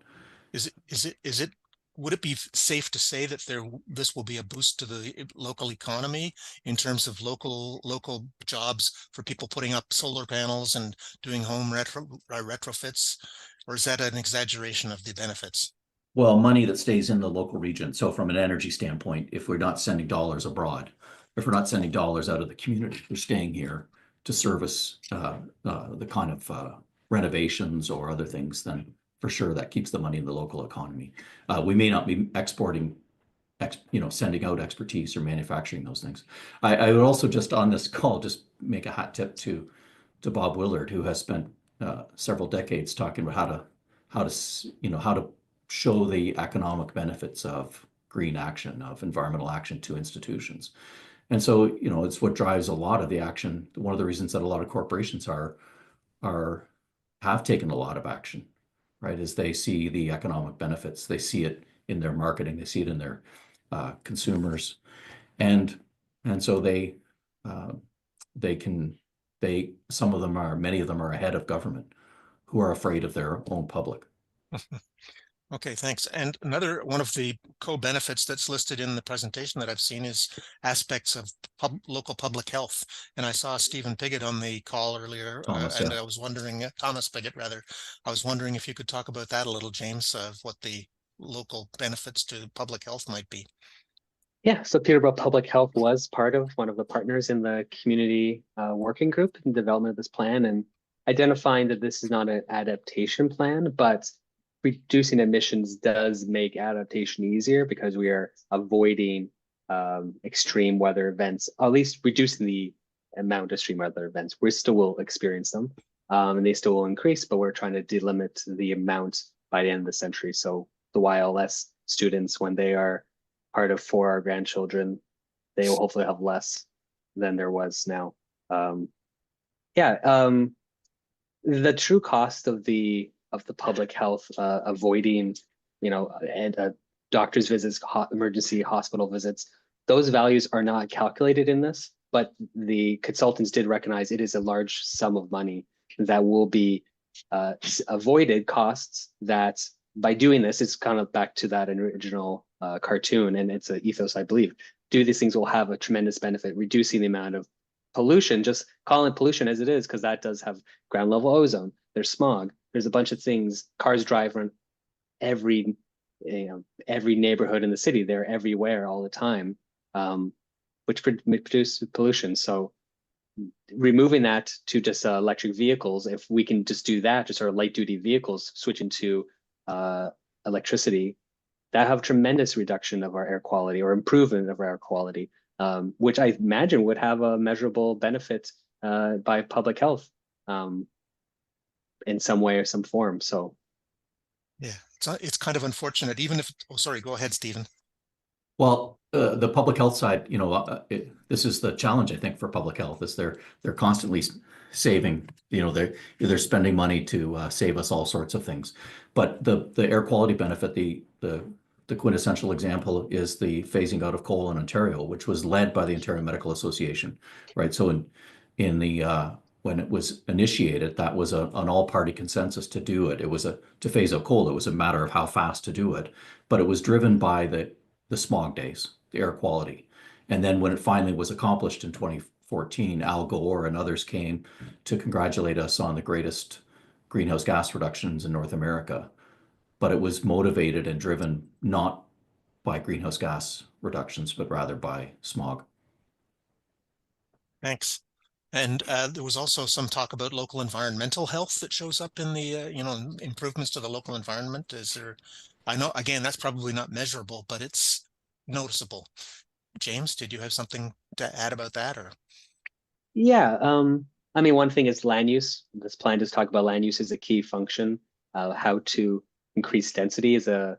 Speaker 12: Would it be safe to say that this will be a boost to the local economy in terms of local jobs for people putting up solar panels and doing home retrofits, or is that an exaggeration of the benefits?
Speaker 15: Well, money that stays in the local region. So from an energy standpoint, if we're not sending dollars abroad, if we're not sending dollars out of the community, we're staying here to service the kind of renovations or other things, then for sure that keeps the money in the local economy. We may not be exporting, you know, sending out expertise or manufacturing those things. I would also just on this call just make a hat tip to Bob Willard, who has spent several decades talking about how to show the economic benefits of green action, of environmental action to institutions. And so, you know, it's what drives a lot of the action. One of the reasons that a lot of corporations have taken a lot of action, right, is they see the economic benefits. They see it in their marketing. They see it in their consumers, and so many of them are ahead of government, who are afraid of their own public.
Speaker 12: Okay, thanks. And another one of the co-benefits that's listed in the presentation that I've seen is aspects of local public health. And I saw Stephen Piggott on the call earlier, and I was wondering, Thomas Piggott rather, I was wondering if you could talk about that a little, James, of what the local benefits to public health might be.
Speaker 14: Yeah, so Peterborough Public Health was part of one of the partners in the community working group in development of this plan, and identifying that this is not an adaptation plan, but reducing emissions does make adaptation easier because we are avoiding extreme weather events, at least reducing the amount of extreme weather events. We still will experience them, and they still will increase, but we're trying to delimit the amount by the end of the century. So the YLS students, when they are part of 4R grandchildren, they will hopefully have less than there was now. The true cost of the public health, avoiding, you know, and doctor's visits, emergency hospital visits, those values are not calculated in this, but the consultants did recognize it is a large sum of money that will be avoided costs that by doing this, it's kind of back to that original cartoon, and it's an ethos, I believe. Do these things will have a tremendous benefit, reducing the amount of pollution, just calling it pollution as it is, because that does have ground level ozone. There's smog. There's a bunch of things. Cars drive around every neighborhood in the city. They're everywhere all the time, which produce pollution. So removing that to just electric vehicles, if we can just do that, just our light duty vehicles switching to electricity, that have tremendous reduction of our air quality or improvement of our air quality, which I imagine would have a measurable benefit by public health in some way or some form. So
Speaker 12: yeah, it's kind of unfortunate, even if, oh, sorry, go ahead, Stephen.
Speaker 15: Well, the public health side, this is the challenge, I think, for public health, is they're constantly saving, they're spending money to save us all sorts of things. But the air quality benefit, the quintessential example is the phasing out of coal in Ontario, which was led by the Ontario Medical Association, right? So in the when it was initiated, that was an all-party consensus to do it. It was to phase out coal. It was a matter of how fast to do it, but it was driven by the smog days, the air quality. And then when it finally was accomplished in 2014, Al Gore and others came to congratulate us on the greatest greenhouse gas reductions in North America. But it was motivated and driven not by greenhouse gas reductions, but rather by smog.
Speaker 12: Thanks. And there was also some talk about local environmental health that shows up in the, improvements to the local environment. Is there, I know, again, that's probably not measurable, but it's noticeable. James, did you have something to add about that, or?
Speaker 14: Yeah, I mean, one thing is land use. This plan does talk about land use as a key function. How to increase density is a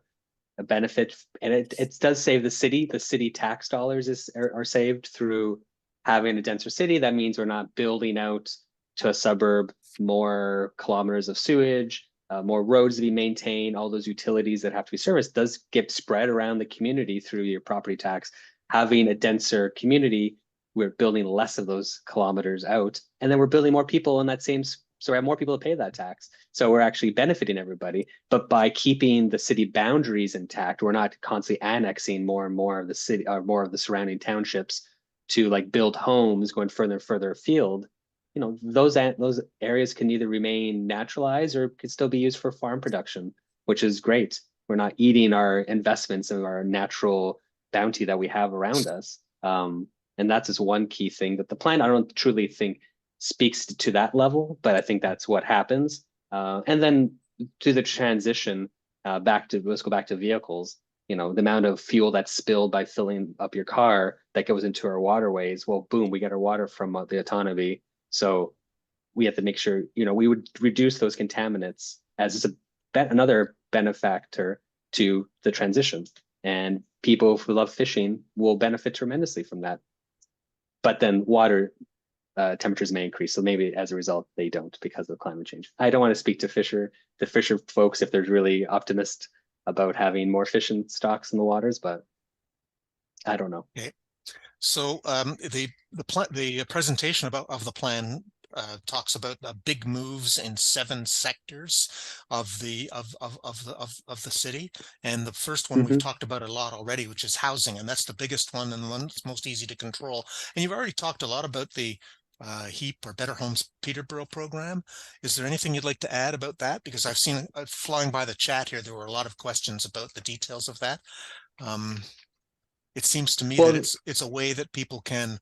Speaker 14: benefit, and it does save the city. The city tax dollars are saved through having a denser city. That means we're not building out to a suburb more kilometers of sewage, more roads to be maintained, all those utilities that have to be serviced does get spread around the community through your property tax. Having a denser community, we're building less of those kilometers out, and then we're building more people in that same, so we have more people to pay that tax. So we're actually benefiting everybody, but by keeping the city boundaries intact, we're not constantly annexing more and more of the city or more of the surrounding townships to like build homes going further and further afield. Those areas can either remain naturalized or could still be used for farm production, which is great. We're not eating our investments and our natural bounty that we have around us. And that's just one key thing that the plan, I don't truly think speaks to that level, but I think that's what happens. And then to the transition let's go back to vehicles. The amount of fuel that's spilled by filling up your car that goes into our waterways. Well, boom, we get our water from the autonomy. So we have to make sure, we would reduce those contaminants as another benefactor to the transition. And people who love fishing will benefit tremendously from that. But then water temperatures may increase. So maybe as a result, they don't because of climate change. I don't want to speak to the fisher folks if they're really optimistic about having more fish in stocks in the waters, but I don't know.
Speaker 12: Okay. So the presentation of the plan talks about big moves in 7 sectors of the city, and the first one we've talked about a lot already, which is housing, and that's the biggest one and the one that's most easy to control. And you've already talked a lot about the HEAP or Better Homes Peterborough program. Is there anything you'd like to add about that? Because I've seen flying by the chat here, there were a lot of questions about the details of that. It seems to me that it's a way that people can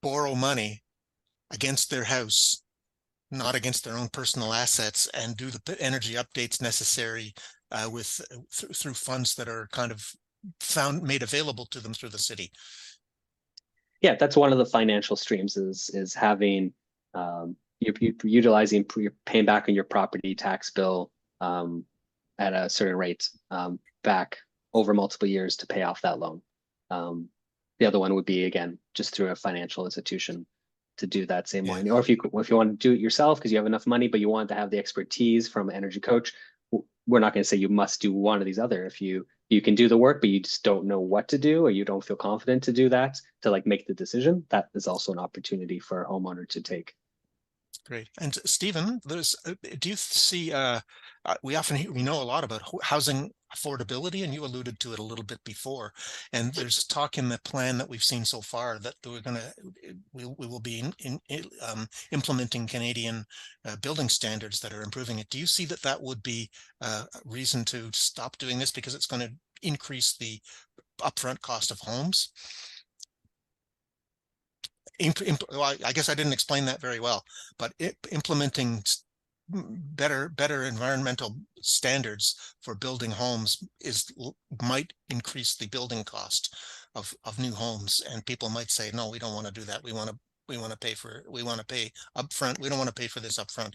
Speaker 12: borrow money against their house, not against their own personal assets, and do the energy updates necessary through funds that are kind of made available to them through the city.
Speaker 14: Yeah, that's one of the financial streams is having you're utilizing, you're paying back on your property tax bill at a certain rate back over multiple years to pay off that loan. The other one would be, again, just through a financial institution to do that same way. Or if you want to do it yourself because you have enough money, but you want to have the expertise from an energy coach, we're not going to say you must do one of these other. If you can do the work, but you just don't know what to do, or you don't feel confident to do that, to like make the decision, that is also an opportunity for a homeowner to take.
Speaker 12: Great. And Stephen, do you see, we know a lot about housing affordability, and you alluded to it a little bit before. And there's talk in the plan that we've seen so far that we will be implementing Canadian building standards that are improving it. Do you see that would be a reason to stop doing this because it's going to increase the upfront cost of homes? Well, I guess I didn't explain that very well, but implementing better environmental standards for building homes might increase the building cost of new homes, and people might say, no, we don't want to do that. We want to pay upfront. We don't want to pay for this upfront.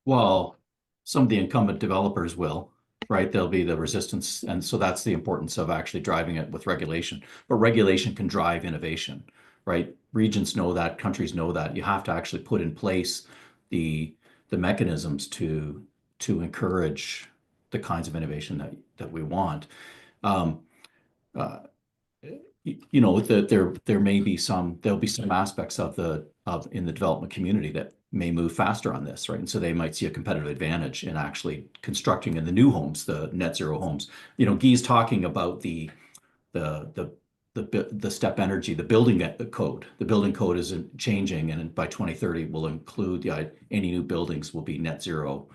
Speaker 15: Well, some of the incumbent developers will, right? There'll be the resistance, and so that's the importance of actually driving it with regulation. But regulation can drive innovation, right? Regions know that, countries know that. You have to actually put in place the mechanisms to encourage the kinds of innovation that we want. You know, there'll be some aspects in the development community that may move faster on this, right? And so they might see a competitive advantage in actually constructing in the new homes, the net zero homes. You know, Guy's talking about the step energy, the building code. The building code is changing, and by 2030 will include any new buildings will be net zero.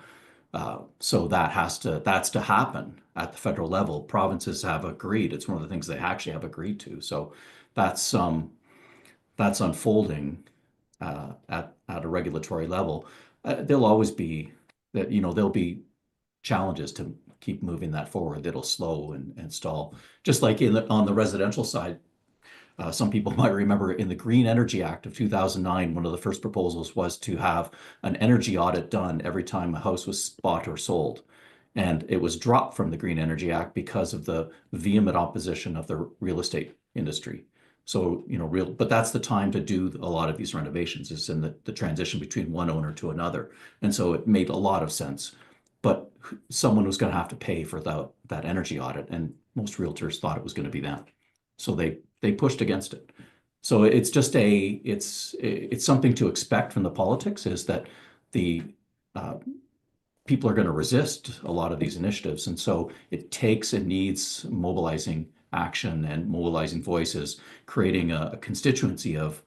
Speaker 15: So that's to happen at the federal level. Provinces have agreed. It's one of the things they actually have agreed to. So that's unfolding at a regulatory level. There'll always be that, you know, there'll be challenges to keep moving that forward. It'll slow and stall. Just like on the residential side, some people might remember in the Green Energy Act of 2009, one of the first proposals was to have an energy audit done every time a house was bought or sold. And it was dropped from the Green Energy Act because of the vehement opposition of the real estate industry. So, you know, but that's the time to do a lot of these renovations, is in the transition between one owner to another. And so it made a lot of sense. But someone was going to have to pay for that energy audit, and most realtors thought it was going to be them. So they pushed against it. So it's just it's something to expect from the politics, is that the people are going to resist a lot of these initiatives. And so it takes and needs mobilizing action and mobilizing voices, creating a constituency of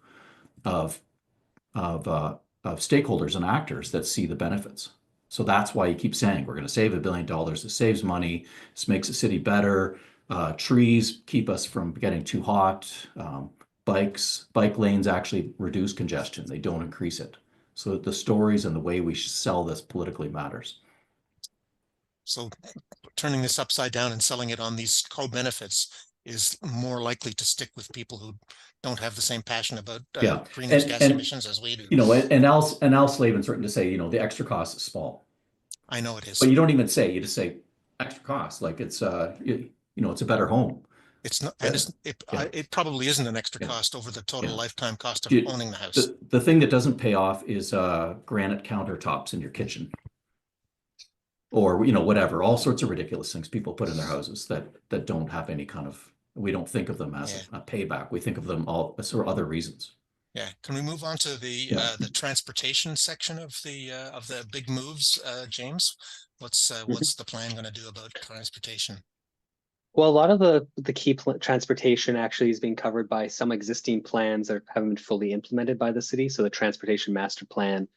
Speaker 15: stakeholders and actors that see the benefits. So that's why you keep saying we're going to save $1 billion. It saves money. This makes the city better. Trees keep us from getting too hot. Bike lanes actually reduce congestion. They don't increase it. So the stories and the way we sell this politically matters.
Speaker 12: So turning this upside down and selling it on these co-benefits is more likely to stick with people who don't have the same passion about greenhouse gas emissions as we do.
Speaker 15: You know, and Al Slavin's written to say, you know, the extra cost is small.
Speaker 12: I know it is.
Speaker 15: But you don't even say, you just say extra cost, like it's you know, it's a better home.
Speaker 12: It's not, and it probably isn't an extra cost over the total lifetime cost of owning the house.
Speaker 15: The thing that doesn't pay off is granite countertops in your kitchen, or, you know, whatever, all sorts of ridiculous things people put in their houses that don't have any kind of, we don't think of them as a payback. We think of them all as for other reasons.
Speaker 12: Yeah. Can we move on to the transportation section of the big moves, James? What's the plan going to do about transportation?
Speaker 14: Well, a lot of the key transportation actually is being covered by some existing plans that haven't been fully implemented by the city. So the transportation master plan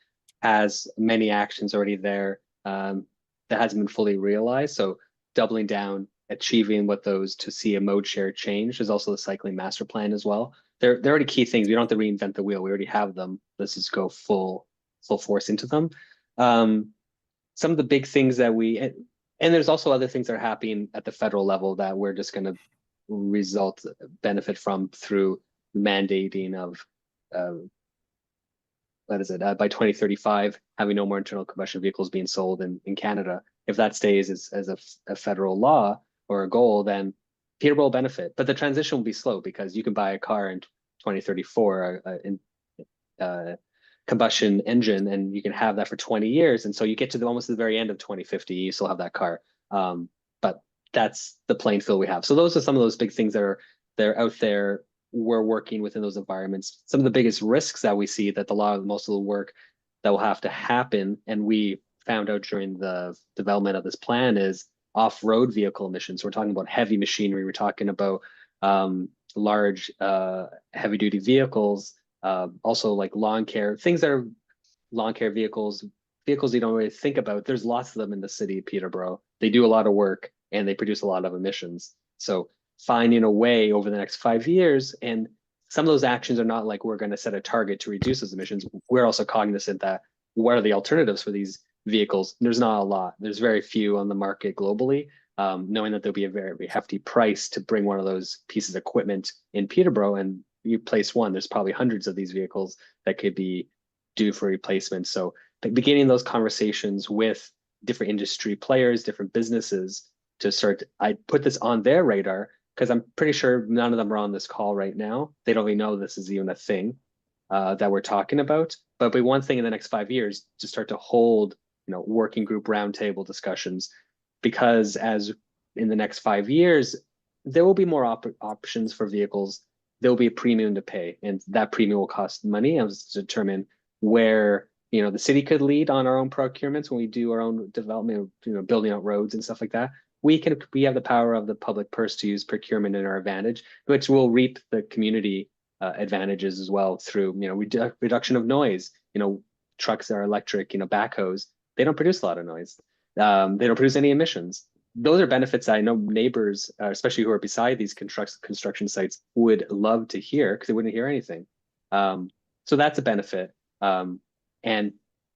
Speaker 14: has many actions already there that hasn't been fully realized. So doubling down, achieving what those to see a mode share change. There's also the cycling master plan as well. They're already key things. We don't have to reinvent the wheel. We already have them. Let's just go full force into them. Some of the big things that and there's also other things that are happening at the federal level that we're just going to benefit from through mandating of by 2035 having no more internal combustion vehicles being sold in Canada. If that stays as a federal law or a goal, then Peterborough will benefit. But the transition will be slow because you can buy a car in 2034 combustion engine, and you can have that for 20 years. And so you get to almost the very end of 2050, you still have that car. But that's the playing field we have. So those are some of those big things that are out there. We're working within those environments. Some of the biggest risks that we see that most of the work that will have to happen, and we found out during the development of this plan, is off-road vehicle emissions. We're talking about heavy machinery. We're talking about large heavy-duty vehicles, also like lawn care, things that are lawn care vehicles you don't really think about. There's lots of them in the city of Peterborough. They do a lot of work and they produce a lot of emissions. So finding a way over the next 5 years, and some of those actions are not like we're going to set a target to reduce those emissions. We're also cognizant that what are the alternatives for these vehicles? There's not a lot. There's very few on the market globally. Knowing that there'll be a very, very hefty price to bring one of those pieces of equipment in Peterborough, and you place one, there's probably hundreds of these vehicles that could be due for replacement. So beginning those conversations with different industry players, different businesses to start, I put this on their radar because I'm pretty sure none of them are on this call right now. They don't even know this is even a thing that we're talking about. But it'll be one thing in the next 5 years to start to hold, working group roundtable discussions, because as in the next 5 years, there will be more options for vehicles. There will be a premium to pay, and that premium will cost money. I was to determine where the city could lead on our own procurements when we do our own development, building out roads and stuff like that. We have the power of the public purse to use procurement in our advantage, which will reap the community advantages as well through reduction of noise. Trucks that are electric, backhoes, they don't produce a lot of noise. They don't produce any emissions. Those are benefits I know neighbors, especially who are beside these construction sites, would love to hear, because they wouldn't hear anything. So that's a benefit. And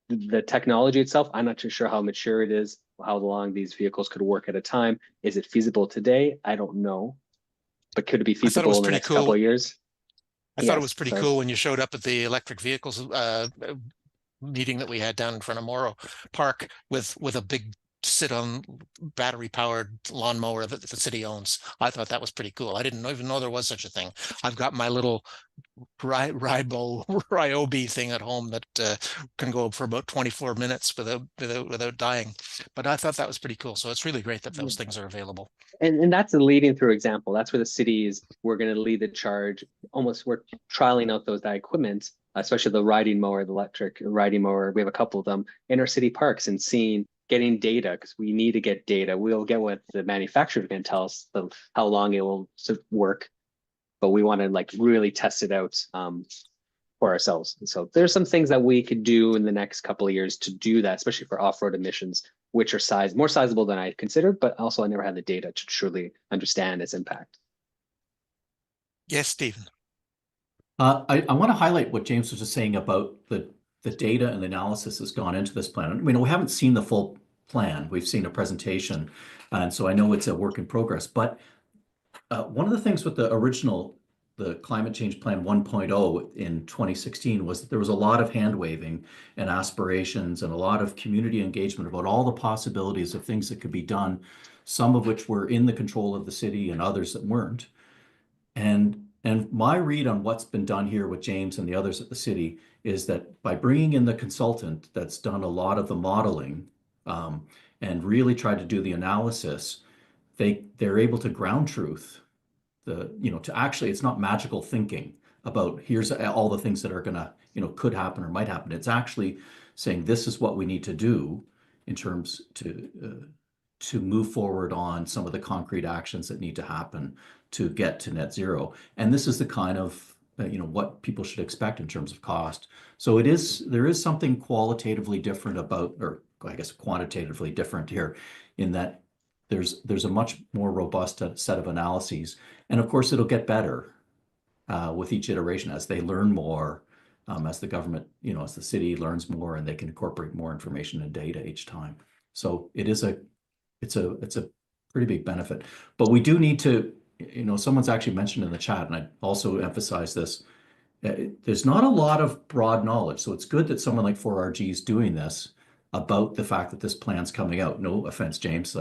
Speaker 14: the technology itself, I'm not too sure how mature it is, how long these vehicles could work at a time. Is it feasible today? I don't know. But could it be feasible in the next couple of years?
Speaker 12: I thought it was pretty cool when you showed up at the electric vehicles meeting that we had down in front of Morrow Park with a big sit-on battery-powered lawnmower that the city owns. I thought that was pretty cool. I didn't even know there was such a thing. I've got my little Ryobi thing at home that can go for about 24 minutes without dying. But I thought that was pretty cool. So it's really great that those things are available.
Speaker 14: And that's a leading through example. That's where the cities, we're going to lead the charge. Almost we're trialing out that equipment, especially the riding mower, the electric riding mower. We have a couple of them in our city parks, and getting data, because we need to get data. We'll get what the manufacturer can tell us how long it will work, but we want to really test it out for ourselves. And so there's some things that we could do in the next couple of years to do that, especially for off-road emissions, which are more sizable than I considered, but also I never had the data to truly understand its impact.
Speaker 12: Yes, Stephen.
Speaker 15: I want to highlight what James was just saying about the data and the analysis that's gone into this plan. We haven't seen the full plan. We've seen a presentation, and so I know it's a work in progress. But one of the things with the Climate Change Plan 1.0 in 2016 was that there was a lot of hand waving and aspirations and a lot of community engagement about all the possibilities of things that could be done, some of which were in the control of the city and others that weren't. And my read on what's been done here with James and the others at the city is that by bringing in the consultant that's done a lot of the modeling and really tried to do the analysis, they're able to ground truth to actually, it's not magical thinking about here's all the things that are gonna, could happen or might happen. It's actually saying this is what we need to do in terms to move forward on some of the concrete actions that need to happen to get to net zero. And this is the kind of what people should expect in terms of cost. So there is something qualitatively different about, or I guess quantitatively different here, in that there's a much more robust set of analyses. And of course, it'll get better with each iteration as they learn more, as the government, as the city learns more, and they can incorporate more information and data each time. So it's a pretty big benefit. But we do need to, someone's actually mentioned in the chat, and I also emphasize this, there's not a lot of broad knowledge. So it's good that someone like 4RG is doing this about the fact that this plan's coming out. No offense, James,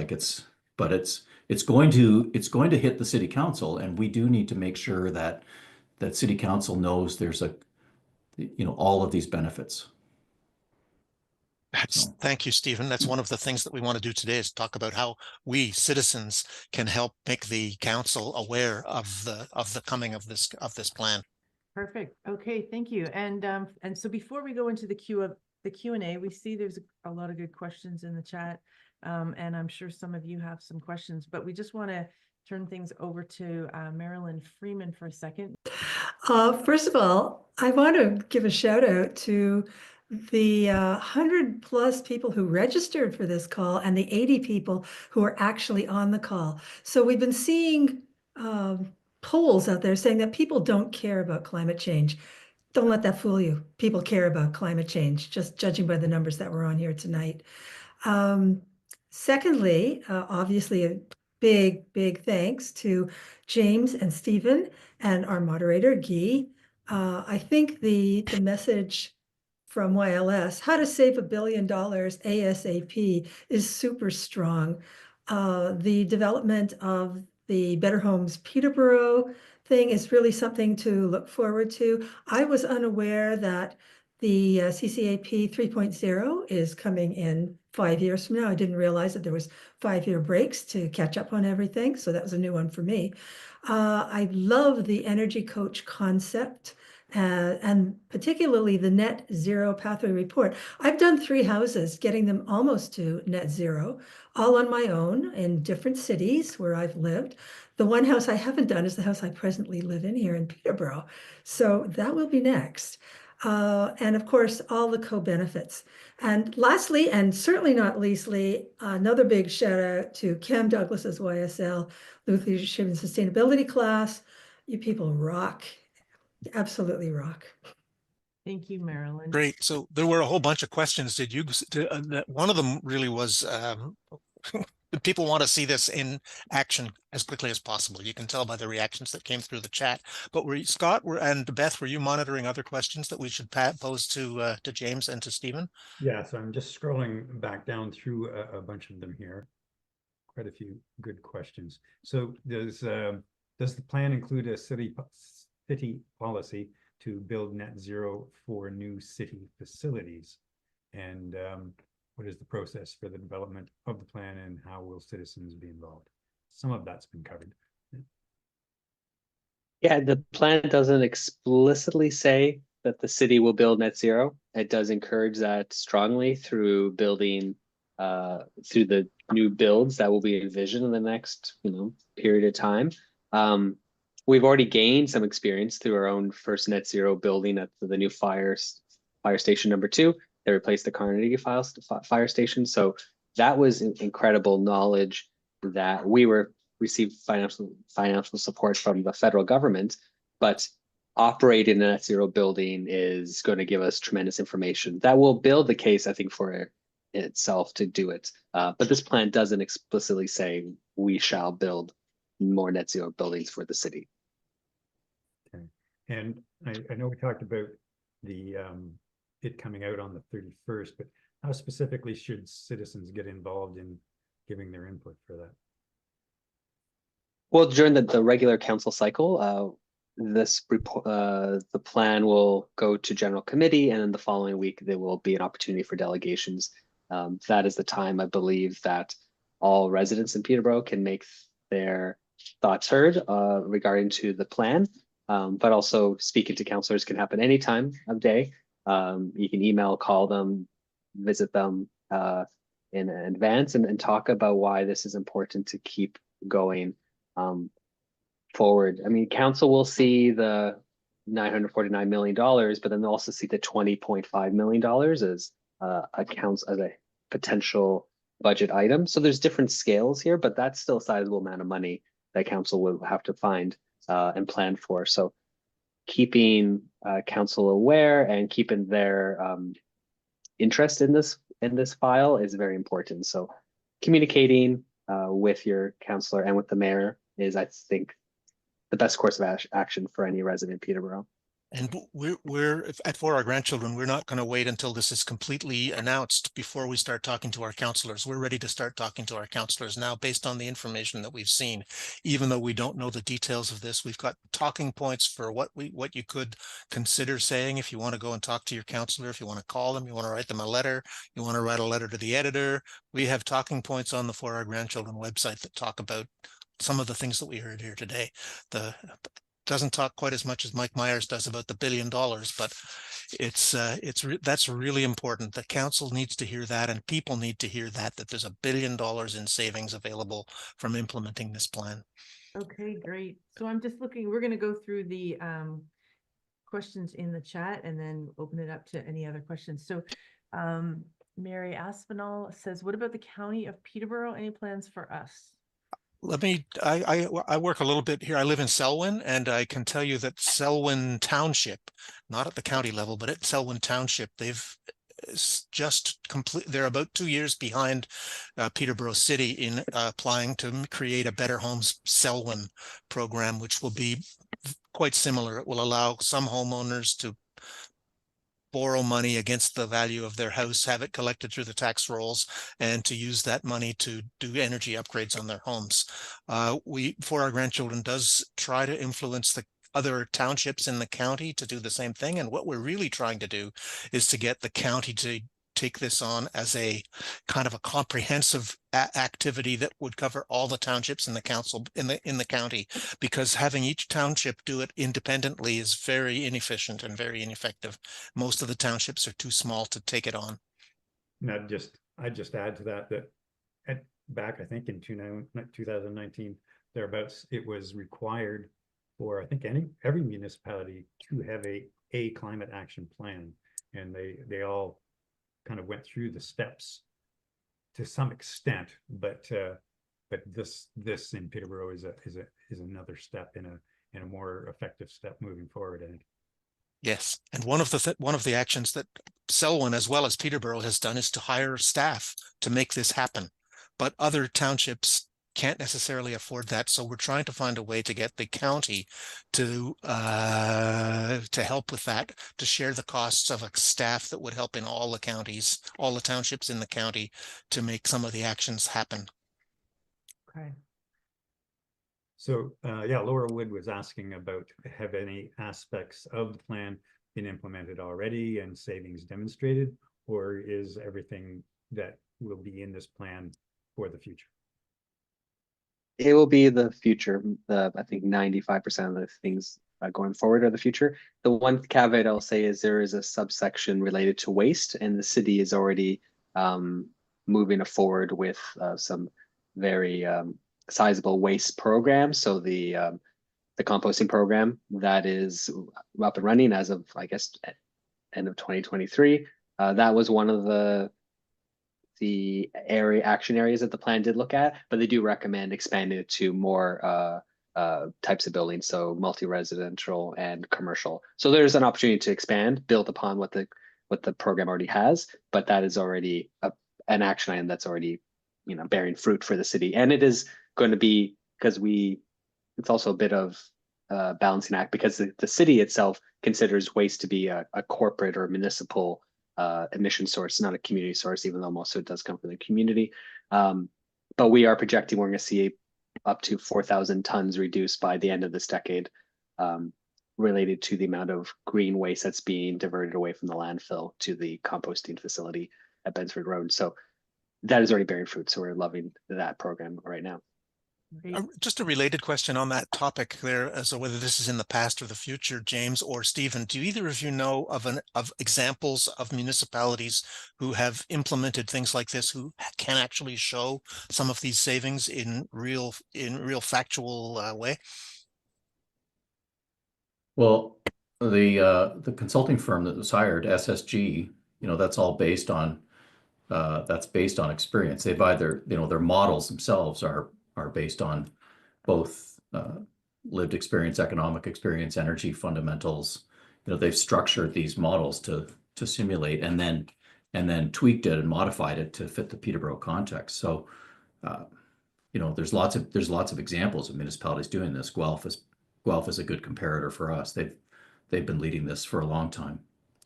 Speaker 15: but it's going to hit the city council, and we do need to make sure that city council knows there's all of these benefits.
Speaker 12: Thank you, Stephen. That's one of the things that we want to do today, is talk about how we citizens can help make the council aware of the coming of this plan.
Speaker 1: Perfect. Okay, thank you. And so before we go into the Q&A, we see there's a lot of good questions in the chat. And I'm sure some of you have some questions, but we just want to turn things over to Marilyn Freeman for a second.
Speaker 16: First of all, I want to give a shout out to the 100+ people who registered for this call and the 80 people who are actually on the call. So we've been seeing polls out there saying that people don't care about climate change. Don't let that fool you. People care about climate change, just judging by the numbers that were on here tonight. Secondly, obviously a big thanks to James and Stephen and our moderator, Guy. I think the message from YLS, how to save $1 billion ASAP, is super strong. The development of the Better Homes Peterborough thing is really something to look forward to. I was unaware that the CCAP 3.0 is coming in 5 years from now. I didn't realize that there was 5-year breaks to catch up on everything. So that was a new one for me. I love the energy coach concept and particularly the net zero pathway report. I've done 3 houses, getting them almost to net zero, all on my own in different cities where I've lived. The one house I haven't done is the house I presently live in here in Peterborough. So that will be next. And of course, all the co-benefits. And lastly, and certainly not leastly, another big shout out to Cam Douglas's YSL Youth Leadership and Sustainability class. You people rock, absolutely rock.
Speaker 1: Thank you, Marilyn.
Speaker 12: Great. So there were a whole bunch of questions. One of them really was, people want to see this in action as quickly as possible. You can tell by the reactions that came through the chat. But Scott and Beth, were you monitoring other questions that we should pose to James and to Stephen?
Speaker 13: Yeah, so I'm just scrolling back down through a bunch of them here. Quite a few good questions. So does the plan include a city policy to build net zero for new city facilities? And what is the process for the development of the plan, and how will citizens be involved? Some of that's been covered.
Speaker 14: Yeah, the plan doesn't explicitly say that the city will build net zero. It does encourage that strongly through building, through the new builds that will be envisioned in the next, period of time. We've already gained some experience through our own first net zero building at the new fire station number 2. They replaced the Carnegie fire station. So that was incredible knowledge that we received financial support from the federal government, but operating a net zero building is going to give us tremendous information that will build the case, I think, for itself to do it. But this plan doesn't explicitly say we shall build more net zero buildings for the city.
Speaker 13: Okay. And I know we talked about the it coming out on the 31st, but how specifically should citizens get involved in giving their input for that?
Speaker 14: Well, during the regular council cycle, the plan will go to general committee, and then the following week there will be an opportunity for delegations. That is the time, I believe, that all residents in Peterborough can make their thoughts heard regarding to the plan, but also speaking to councillors can happen any time of day. You can email, call them, visit them in advance and talk about why this is important to keep going forward. I mean, council will see the $949 million, but then they'll also see the $20.5 million as a potential budget item. So there's different scales here, but that's still a sizable amount of money that council will have to find and plan for. So keeping council aware and keeping their interest in this file is very important. So communicating with your councillor and with the mayor is, I think, the best course of action for any resident in Peterborough.
Speaker 12: And we're at For Our Grandchildren, we're not going to wait until this is completely announced before we start talking to our councillors. We're ready to start talking to our councillors now based on the information that we've seen. Even though we don't know the details of this, we've got talking points for what you could consider saying if you want to go and talk to your councillor, if you want to call them, you want to write them a letter, you want to write a letter to the editor. We have talking points on the For Our Grandchildren website that talk about some of the things that we heard here today. doesn't talk quite as much as Mike Myers does about the $1 billion, but that's really important. The council needs to hear that, and people need to hear that there's $1 billion in savings available from implementing this plan.
Speaker 1: Okay, great. So I'm just looking, we're going to go through the questions in the chat and then open it up to any other questions. So Mary Aspinall says, what about the county of Peterborough? Any plans for us?
Speaker 12: I work a little bit here. I live in Selwyn, and I can tell you that Selwyn Township, not at the county level, but at Selwyn Township, they've just complete. They're about 2 years behind Peterborough City in applying to create a Better Homes Selwyn program, which will be quite similar. It will allow some homeowners to borrow money against the value of their house, have it collected through the tax rolls, and to use that money to do energy upgrades on their homes. For Our Grandchildren does try to influence the other townships in the county to do the same thing. And what we're really trying to do is to get the county to take this on as a kind of a comprehensive activity that would cover all the townships in the council in the county, because having each township do it independently is very inefficient and very ineffective. Most of the townships are too small to take it on.
Speaker 13: I'd just add to that back, I think in 2019 thereabouts, it was required for, I think, every municipality to have a climate action plan, and they all kind of went through the steps to some extent, but this in Peterborough is another step in a more effective step moving forward, I think.
Speaker 12: Yes, and one of the actions that Selwyn as well as Peterborough has done is to hire staff to make this happen, but other townships can't necessarily afford that. So we're trying to find a way to get the county to help with that, to share the costs of a staff that would help in all the counties, all the townships in the county, to make some of the actions happen.
Speaker 1: Okay.
Speaker 13: So yeah, Laura Wood was asking about, have any aspects of the plan been implemented already and savings demonstrated, or is everything that will be in this plan for the future?
Speaker 14: It will be the future. I think 95% of the things going forward are the future. The one caveat I'll say is there is a subsection related to waste, and the city is already moving forward with some very sizable waste programs. So the composting program that is up and running as of, I guess, end of 2023. That was one of the action areas that the plan did look at, but they do recommend expanding it to more types of buildings, so multi-residential and commercial. So there's an opportunity to expand, build upon what the program already has, but that is already an action item that's already, bearing fruit for the city. And it is going to be, because it's also a bit of a balancing act, because the city itself considers waste to be a corporate or municipal emission source, not a community source, even though most of it does come from the community. But we are projecting we're going to see up to 4,000 tons reduced by the end of this decade, related to the amount of green waste that's being diverted away from the landfill to the composting facility at Bedford Road. So that is already bearing fruit. So we're loving that program right now.
Speaker 12: Just a related question on that topic there, as to whether this is in the past or the future, James or Stephen, do either of you know of examples of municipalities who have implemented things like this, who can actually show some of these savings in real factual way?
Speaker 15: Well, the consulting firm that was hired, SSG, that's all based on experience. They've either, their models themselves are based on both lived experience, economic experience, energy fundamentals. They've structured these models to simulate and then tweaked it and modified it to fit the Peterborough context. So, there's lots of examples of municipalities doing this. Guelph is a good comparator for us. They've been leading this for a long time.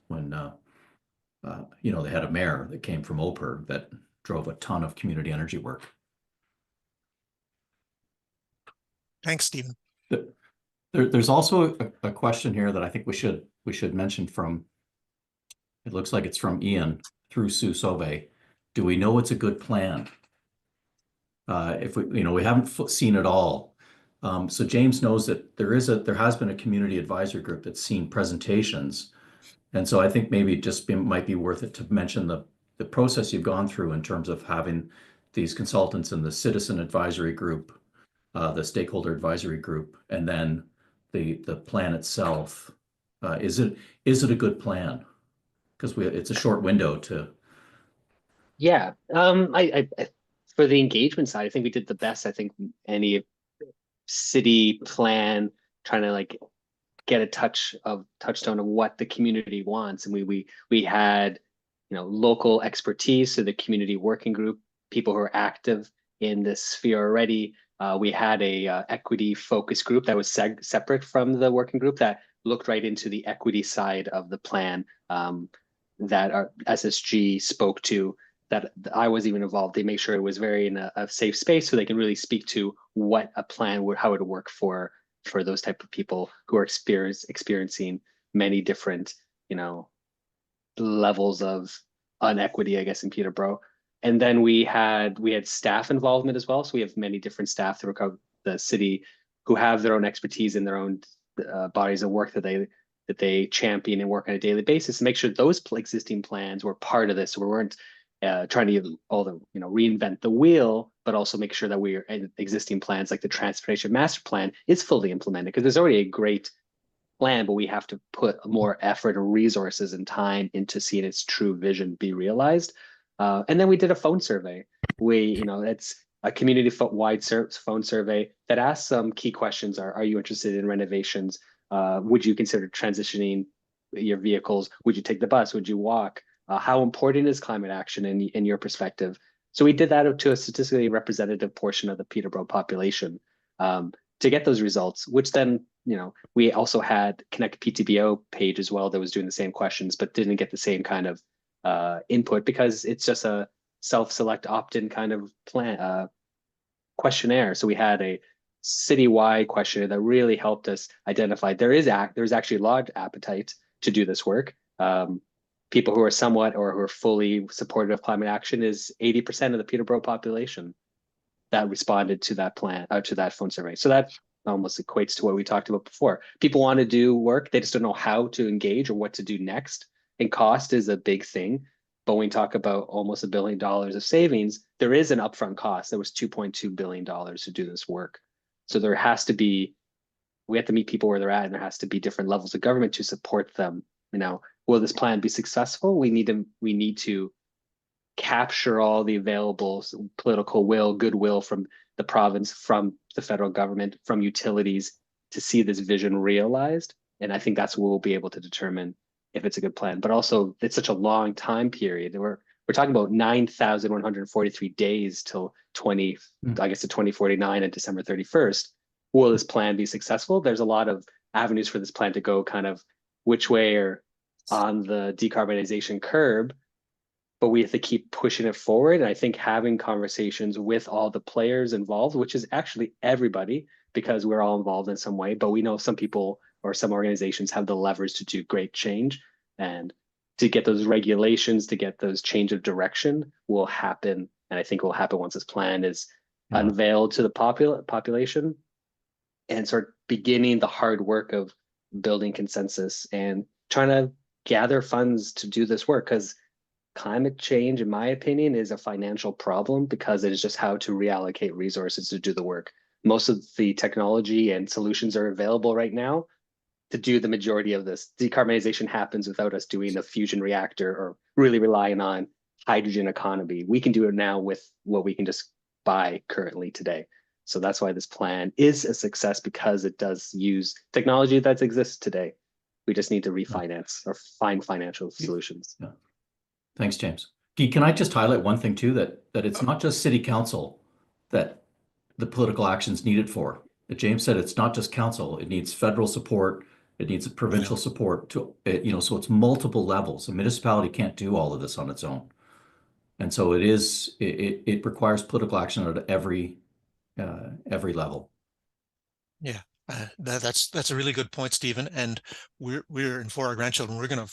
Speaker 15: When they had a mayor that came from OPER that drove a ton of community energy work.
Speaker 12: Thanks, Stephen.
Speaker 15: There's also a question here that I think we should mention from, it looks like it's from Ian through Sue Sauve. Do we know it's a good plan? If we haven't seen it all, So James knows that there has been a community advisory group that's seen presentations. And so I think maybe might be worth it to mention the process you've gone through in terms of having these consultants in the citizen advisory group, the stakeholder advisory group, and then the plan itself. Is it a good plan? Because it's a short window to.
Speaker 14: Yeah. I for the engagement side, I think we did the best. I think any city plan trying to like get a touchstone of what the community wants, and we had local expertise, so the community working group, people who are active in this sphere already. We had a equity focus group that was separate from the working group that looked right into the equity side of the plan, that our SSG spoke to, that I was even involved. They make sure it was very in a safe space so they can really speak to what a plan would, how it would work for those type of people who are experiencing many different, levels of inequity, I guess, in Peterborough. And then we had staff involvement as well. So we have many different staff throughout the city who have their own expertise in their own bodies of work that they champion and work on a daily basis, and make sure those existing plans were part of this. So we weren't trying to reinvent the wheel, but also make sure that we are existing plans like the transportation master plan is fully implemented, because there's already a great plan, but we have to put more effort and resources and time into seeing its true vision be realized. And then we did a phone survey. It's a community-wide phone survey that asks some key questions. Are you interested in renovations? Would you consider transitioning your vehicles? Would you take the bus? Would you walk? How important is climate action in your perspective? So we did that to a statistically representative portion of the Peterborough population to get those results, which then, we also had Connect PTBO page as well that was doing the same questions, but didn't get the same kind of input because it's just a self-select opt-in kind of plan questionnaire. So we had a citywide questionnaire that really helped us identify there's actually a large appetite to do this work. People who are somewhat or who are fully supportive of climate action is 80% of the Peterborough population that responded to that plan, to that phone survey. So that almost equates to what we talked about before. People want to do work, they just don't know how to engage or what to do next. And cost is a big thing. But when we talk about almost $1 billion of savings, there is an upfront cost. There was $2.2 billion to do this work. So we have to meet people where they're at, and there has to be different levels of government to support them. Will this plan be successful? We need to capture all the available political goodwill from the province, from the federal government, from utilities to see this vision realized. And I think that's what we'll be able to determine if it's a good plan. But also, it's such a long time period. We're talking about 9,143 days till 2049 and December 31st. Will this plan be successful? There's a lot of avenues for this plan to go kind of which way or on the decarbonization curve, but we have to keep pushing it forward. And I think having conversations with all the players involved, which is actually everybody, because we're all involved in some way, but we know some people or some organizations have the levers to do great change, and to get those regulations, to get those change of direction will happen. And I think will happen once this plan is unveiled to the population and start beginning the hard work of building consensus and trying to gather funds to do this work. Because climate change, in my opinion, is a financial problem, because it is just how to reallocate resources to do the work. Most of the technology and solutions are available right now to do the majority of this. Decarbonization happens without us doing a fusion reactor or really relying on hydrogen economy. We can do it now with what we can just buy currently today. So that's why this plan is a success, because it does use technology that exists today. We just need to refinance or find financial solutions.
Speaker 15: Yeah. Thanks, James. Guy, can I just highlight one thing too, that it's not just city council that the political action's needed for. That James said it's not just council, it needs federal support, it needs provincial support to, so it's multiple levels. A municipality can't do all of this on its own. And so it requires political action at every level.
Speaker 12: Yeah, that's a really good point, Stephen. And we're in For Our Grandchildren, we're going to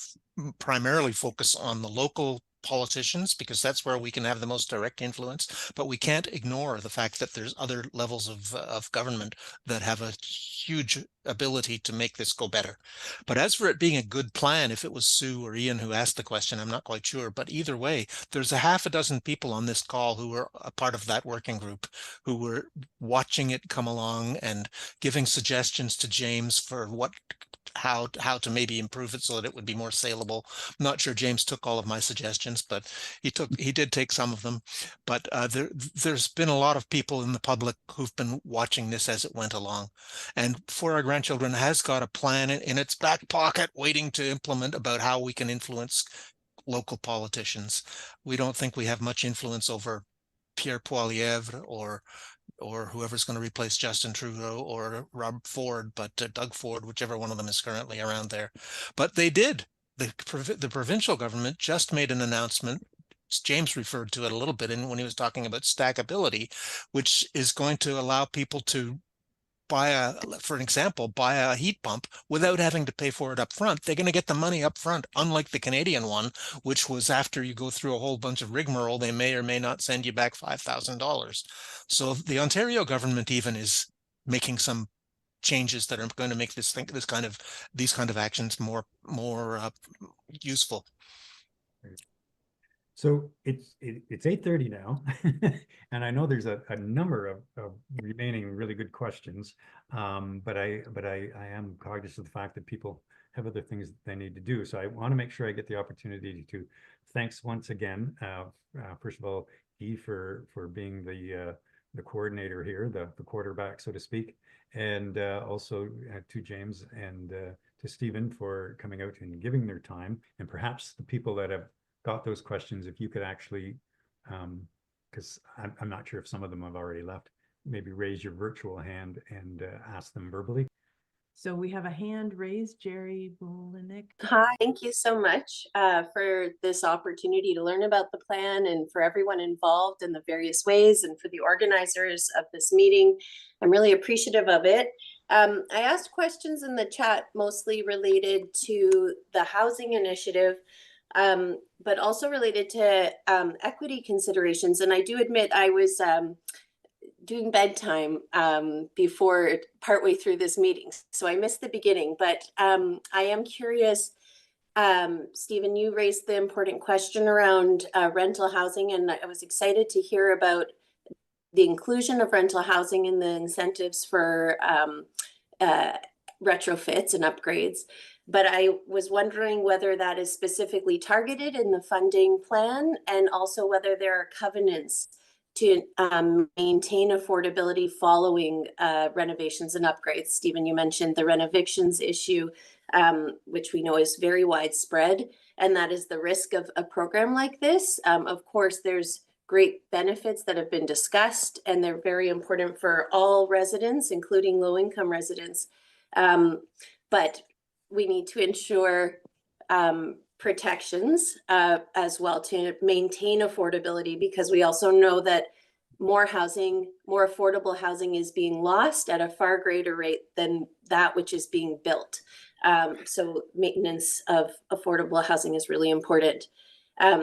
Speaker 12: primarily focus on the local politicians because that's where we can have the most direct influence, but we can't ignore the fact that there's other levels of government that have a huge ability to make this go better. But as for it being a good plan, if it was Sue or Ian who asked the question, I'm not quite sure, but either way, there's a half a dozen people on this call who were a part of that working group who were watching it come along and giving suggestions to James for how to maybe improve it so that it would be more saleable. I'm not sure James took all of my suggestions, but he did take some of them. But there's been a lot of people in the public who've been watching this as it went along. And For Our Grandchildren has got a plan in its back pocket waiting to implement about how we can influence local politicians. We don't think we have much influence over Pierre Poilievre or whoever's going to replace Justin Trudeau or Rob Ford, but Doug Ford, whichever one of them is currently around there. But they did. The provincial government just made an announcement. James referred to it a little bit when he was talking about stackability, which is going to allow people to for an example, buy a heat pump without having to pay for it up front. They're going to get the money up front, unlike the Canadian one, which was after you go through a whole bunch of rigmarole, they may or may not send you back $5,000. So the Ontario government even is making some changes that are going to make these kind of actions more useful.
Speaker 13: So it's 8:30 now, and I know there's a number of remaining really good questions, but I am cognizant of the fact that people have other things that they need to do. So I want to make sure I get the opportunity to thanks once again. First of all, Guy for being the coordinator here, the quarterback, so to speak, and also to James and to Stephen for coming out and giving their time, and perhaps the people that have got those questions, if you could actually, because I'm not sure if some of them have already left, maybe raise your virtual hand and ask them verbally.
Speaker 1: So we have a hand raised, Jerry Bolinik.
Speaker 17: Hi, thank you so much for this opportunity to learn about the plan and for everyone involved in the various ways and for the organizers of this meeting. I'm really appreciative of it. I asked questions in the chat mostly related to the housing initiative, but also related to equity considerations. And I do admit I was doing bedtime before partway through this meeting, so I missed the beginning. But I am curious, Stephen, you raised the important question around rental housing, and I was excited to hear about the inclusion of rental housing in the incentives for retrofits and upgrades. But I was wondering whether that is specifically targeted in the funding plan, and also whether there are covenants to maintain affordability following renovations and upgrades. Stephen, you mentioned the renovictions issue, which we know is very widespread, and that is the risk of a program like this. Of course, there's great benefits that have been discussed, and they're very important for all residents, including low-income residents. But we need to ensure protections as well to maintain affordability, because we also know that more affordable housing is being lost at a far greater rate than that which is being built. So maintenance of affordable housing is really important.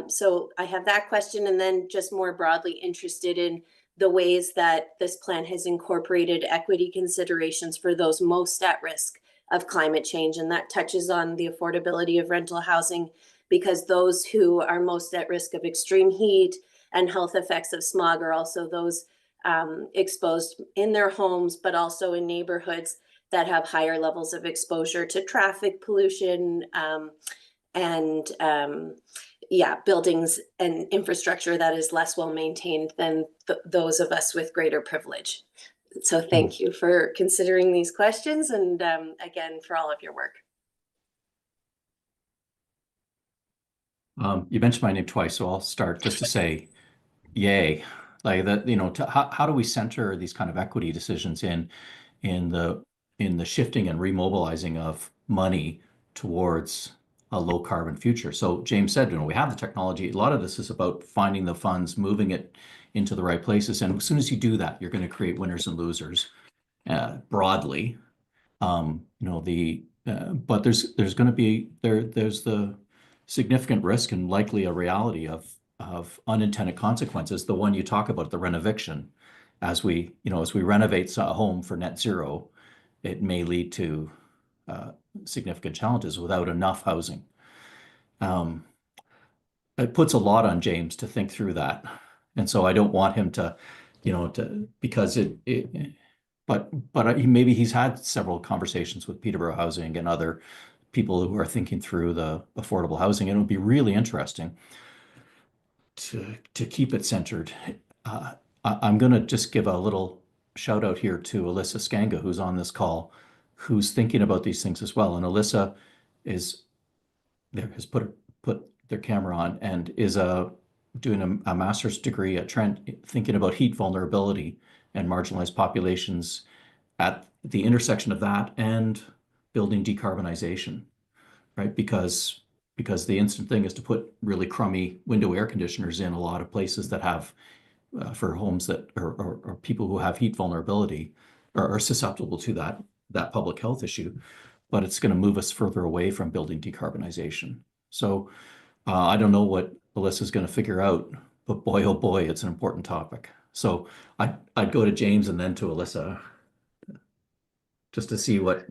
Speaker 17: So I have that question, and then just more broadly interested in the ways that this plan has incorporated equity considerations for those most at risk of climate change. And that touches on the affordability of rental housing, because those who are most at risk of extreme heat and health effects of smog are also those exposed in their homes, but also in neighborhoods that have higher levels of exposure to traffic pollution and buildings and infrastructure that is less well maintained than those of us with greater privilege. So thank you for considering these questions, and again, for all of your work.
Speaker 15: You mentioned my name twice, so I'll start just to say, yay. Like that, how do we center these kind of equity decisions in the shifting and remobilizing of money towards a low carbon future? So James said, we have the technology. A lot of this is about finding the funds, moving it into the right places. And as soon as you do that, you're going to create winners and losers broadly. But there's going to be there's the significant risk and likely a reality of unintended consequences. The one you talk about, the renoviction, as we renovate a home for net zero, it may lead to significant challenges without enough housing. It puts a lot on James to think through that. And so I don't want him to, because maybe he's had several conversations with Peterborough Housing and other people who are thinking through the affordable housing. And it would be really interesting to keep it centered. I'm going to just give a little shout out here to Alyssa Skanga, who's on this call, who's thinking about these things as well. And Alyssa has put their camera on and is doing a master's degree at Trent, thinking about heat vulnerability and marginalized populations at the intersection of that and building decarbonization, right? Because the instant thing is to put really crummy window air conditioners in a lot of places that have, for homes that or people who have heat vulnerability are susceptible to that public health issue, but it's going to move us further away from building decarbonization. So I don't know what Alyssa's going to figure out, but boy, oh boy, it's an important topic. So I'd go to James and then to Alyssa just to see what,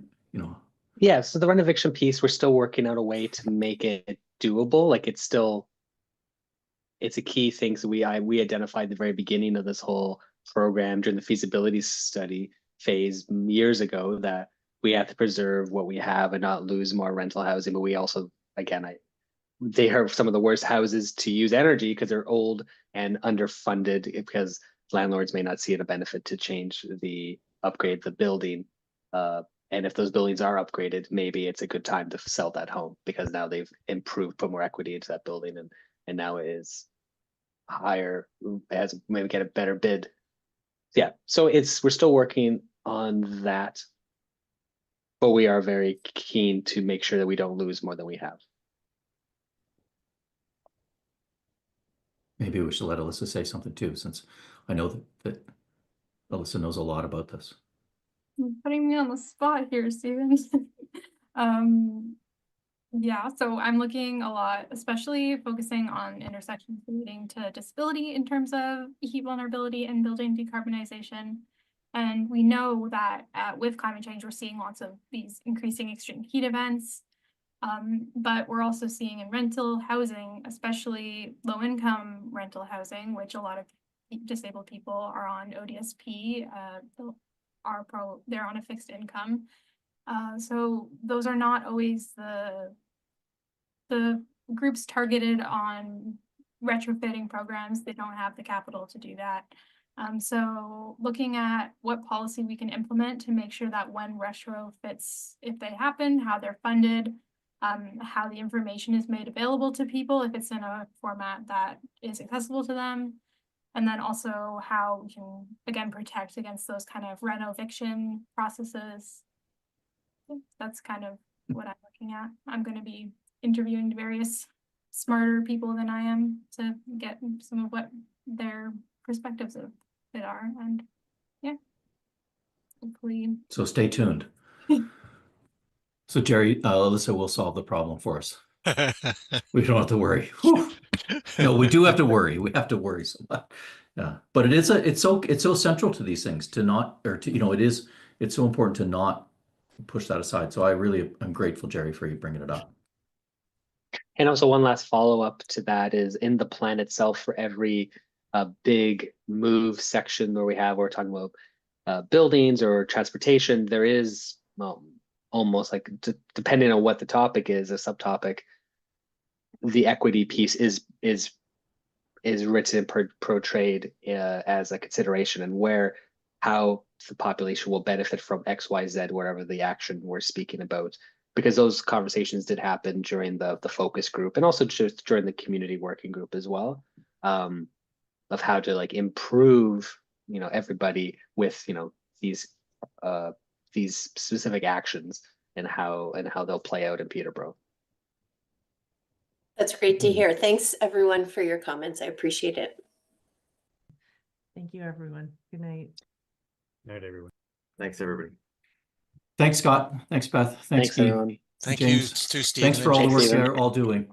Speaker 14: Yeah, so the renovation piece, we're still working out a way to make it doable. Like it's a key thing. So we identified at the very beginning of this whole program during the feasibility study phase years ago that we have to preserve what we have and not lose more rental housing. But we also, again, they are some of the worst houses to use energy because they're old and underfunded because landlords may not see it a benefit to upgrade the building. And if those buildings are upgraded, maybe it's a good time to sell that home because now they've improved, put more equity into that building, and now it is higher, as maybe get a better bid. Yeah, so we're still working on that, but we are very keen to make sure that we don't lose more than we have.
Speaker 15: Maybe we should let Alyssa say something too, since I know that Alyssa knows a lot about this.
Speaker 18: You're putting me on the spot here, Steven. Yeah, so I'm looking a lot, especially focusing on intersections relating to disability in terms of heat vulnerability and building decarbonization. And we know that with climate change, we're seeing lots of these increasing extreme heat events. But we're also seeing in rental housing, especially low-income rental housing, which a lot of disabled people are on ODSP, they're on a fixed income. So those are not always the groups targeted on retrofitting programs. They don't have the capital to do that. So looking at what policy we can implement to make sure that when retrofits, if they happen, how they're funded, how the information is made available to people if it's in a format that is accessible to them, and then also how we can, again, protect against those kind of reno-eviction processes. That's kind of what I'm looking at. I'm going to be interviewing various smarter people than I am to get some of what their perspectives of it are, and yeah, hopefully.
Speaker 15: So stay tuned. So Jerry, Alyssa will solve the problem for us. We don't have to worry. No, we do have to worry. We have to worry so much. Yeah, but it's so central to these things to not, or to, it's so important to not push that aside. So I'm grateful, Jerry, for you bringing it up.
Speaker 14: And also one last follow-up to that is in the plan itself for every big move section where we're talking about buildings or transportation, there is almost like depending on what the topic is, a subtopic, the equity piece is written portrayed as a consideration and how the population will benefit from XYZ, whatever the action we're speaking about, because those conversations did happen during the focus group and also just during the community working group as well, of how to like improve everybody with these specific actions and how they'll play out in Peterborough.
Speaker 17: That's great to hear. Thanks everyone for your comments. I appreciate it.
Speaker 1: Thank you, everyone. Good night.
Speaker 13: Night, everyone.
Speaker 5: Thanks, everybody.
Speaker 15: Thanks, Scott. Thanks, Beth. Thanks, Steve.
Speaker 14: everyone.
Speaker 12: Thank
Speaker 15: James.
Speaker 12: you to Steve.
Speaker 15: Thanks for all the work they're all doing.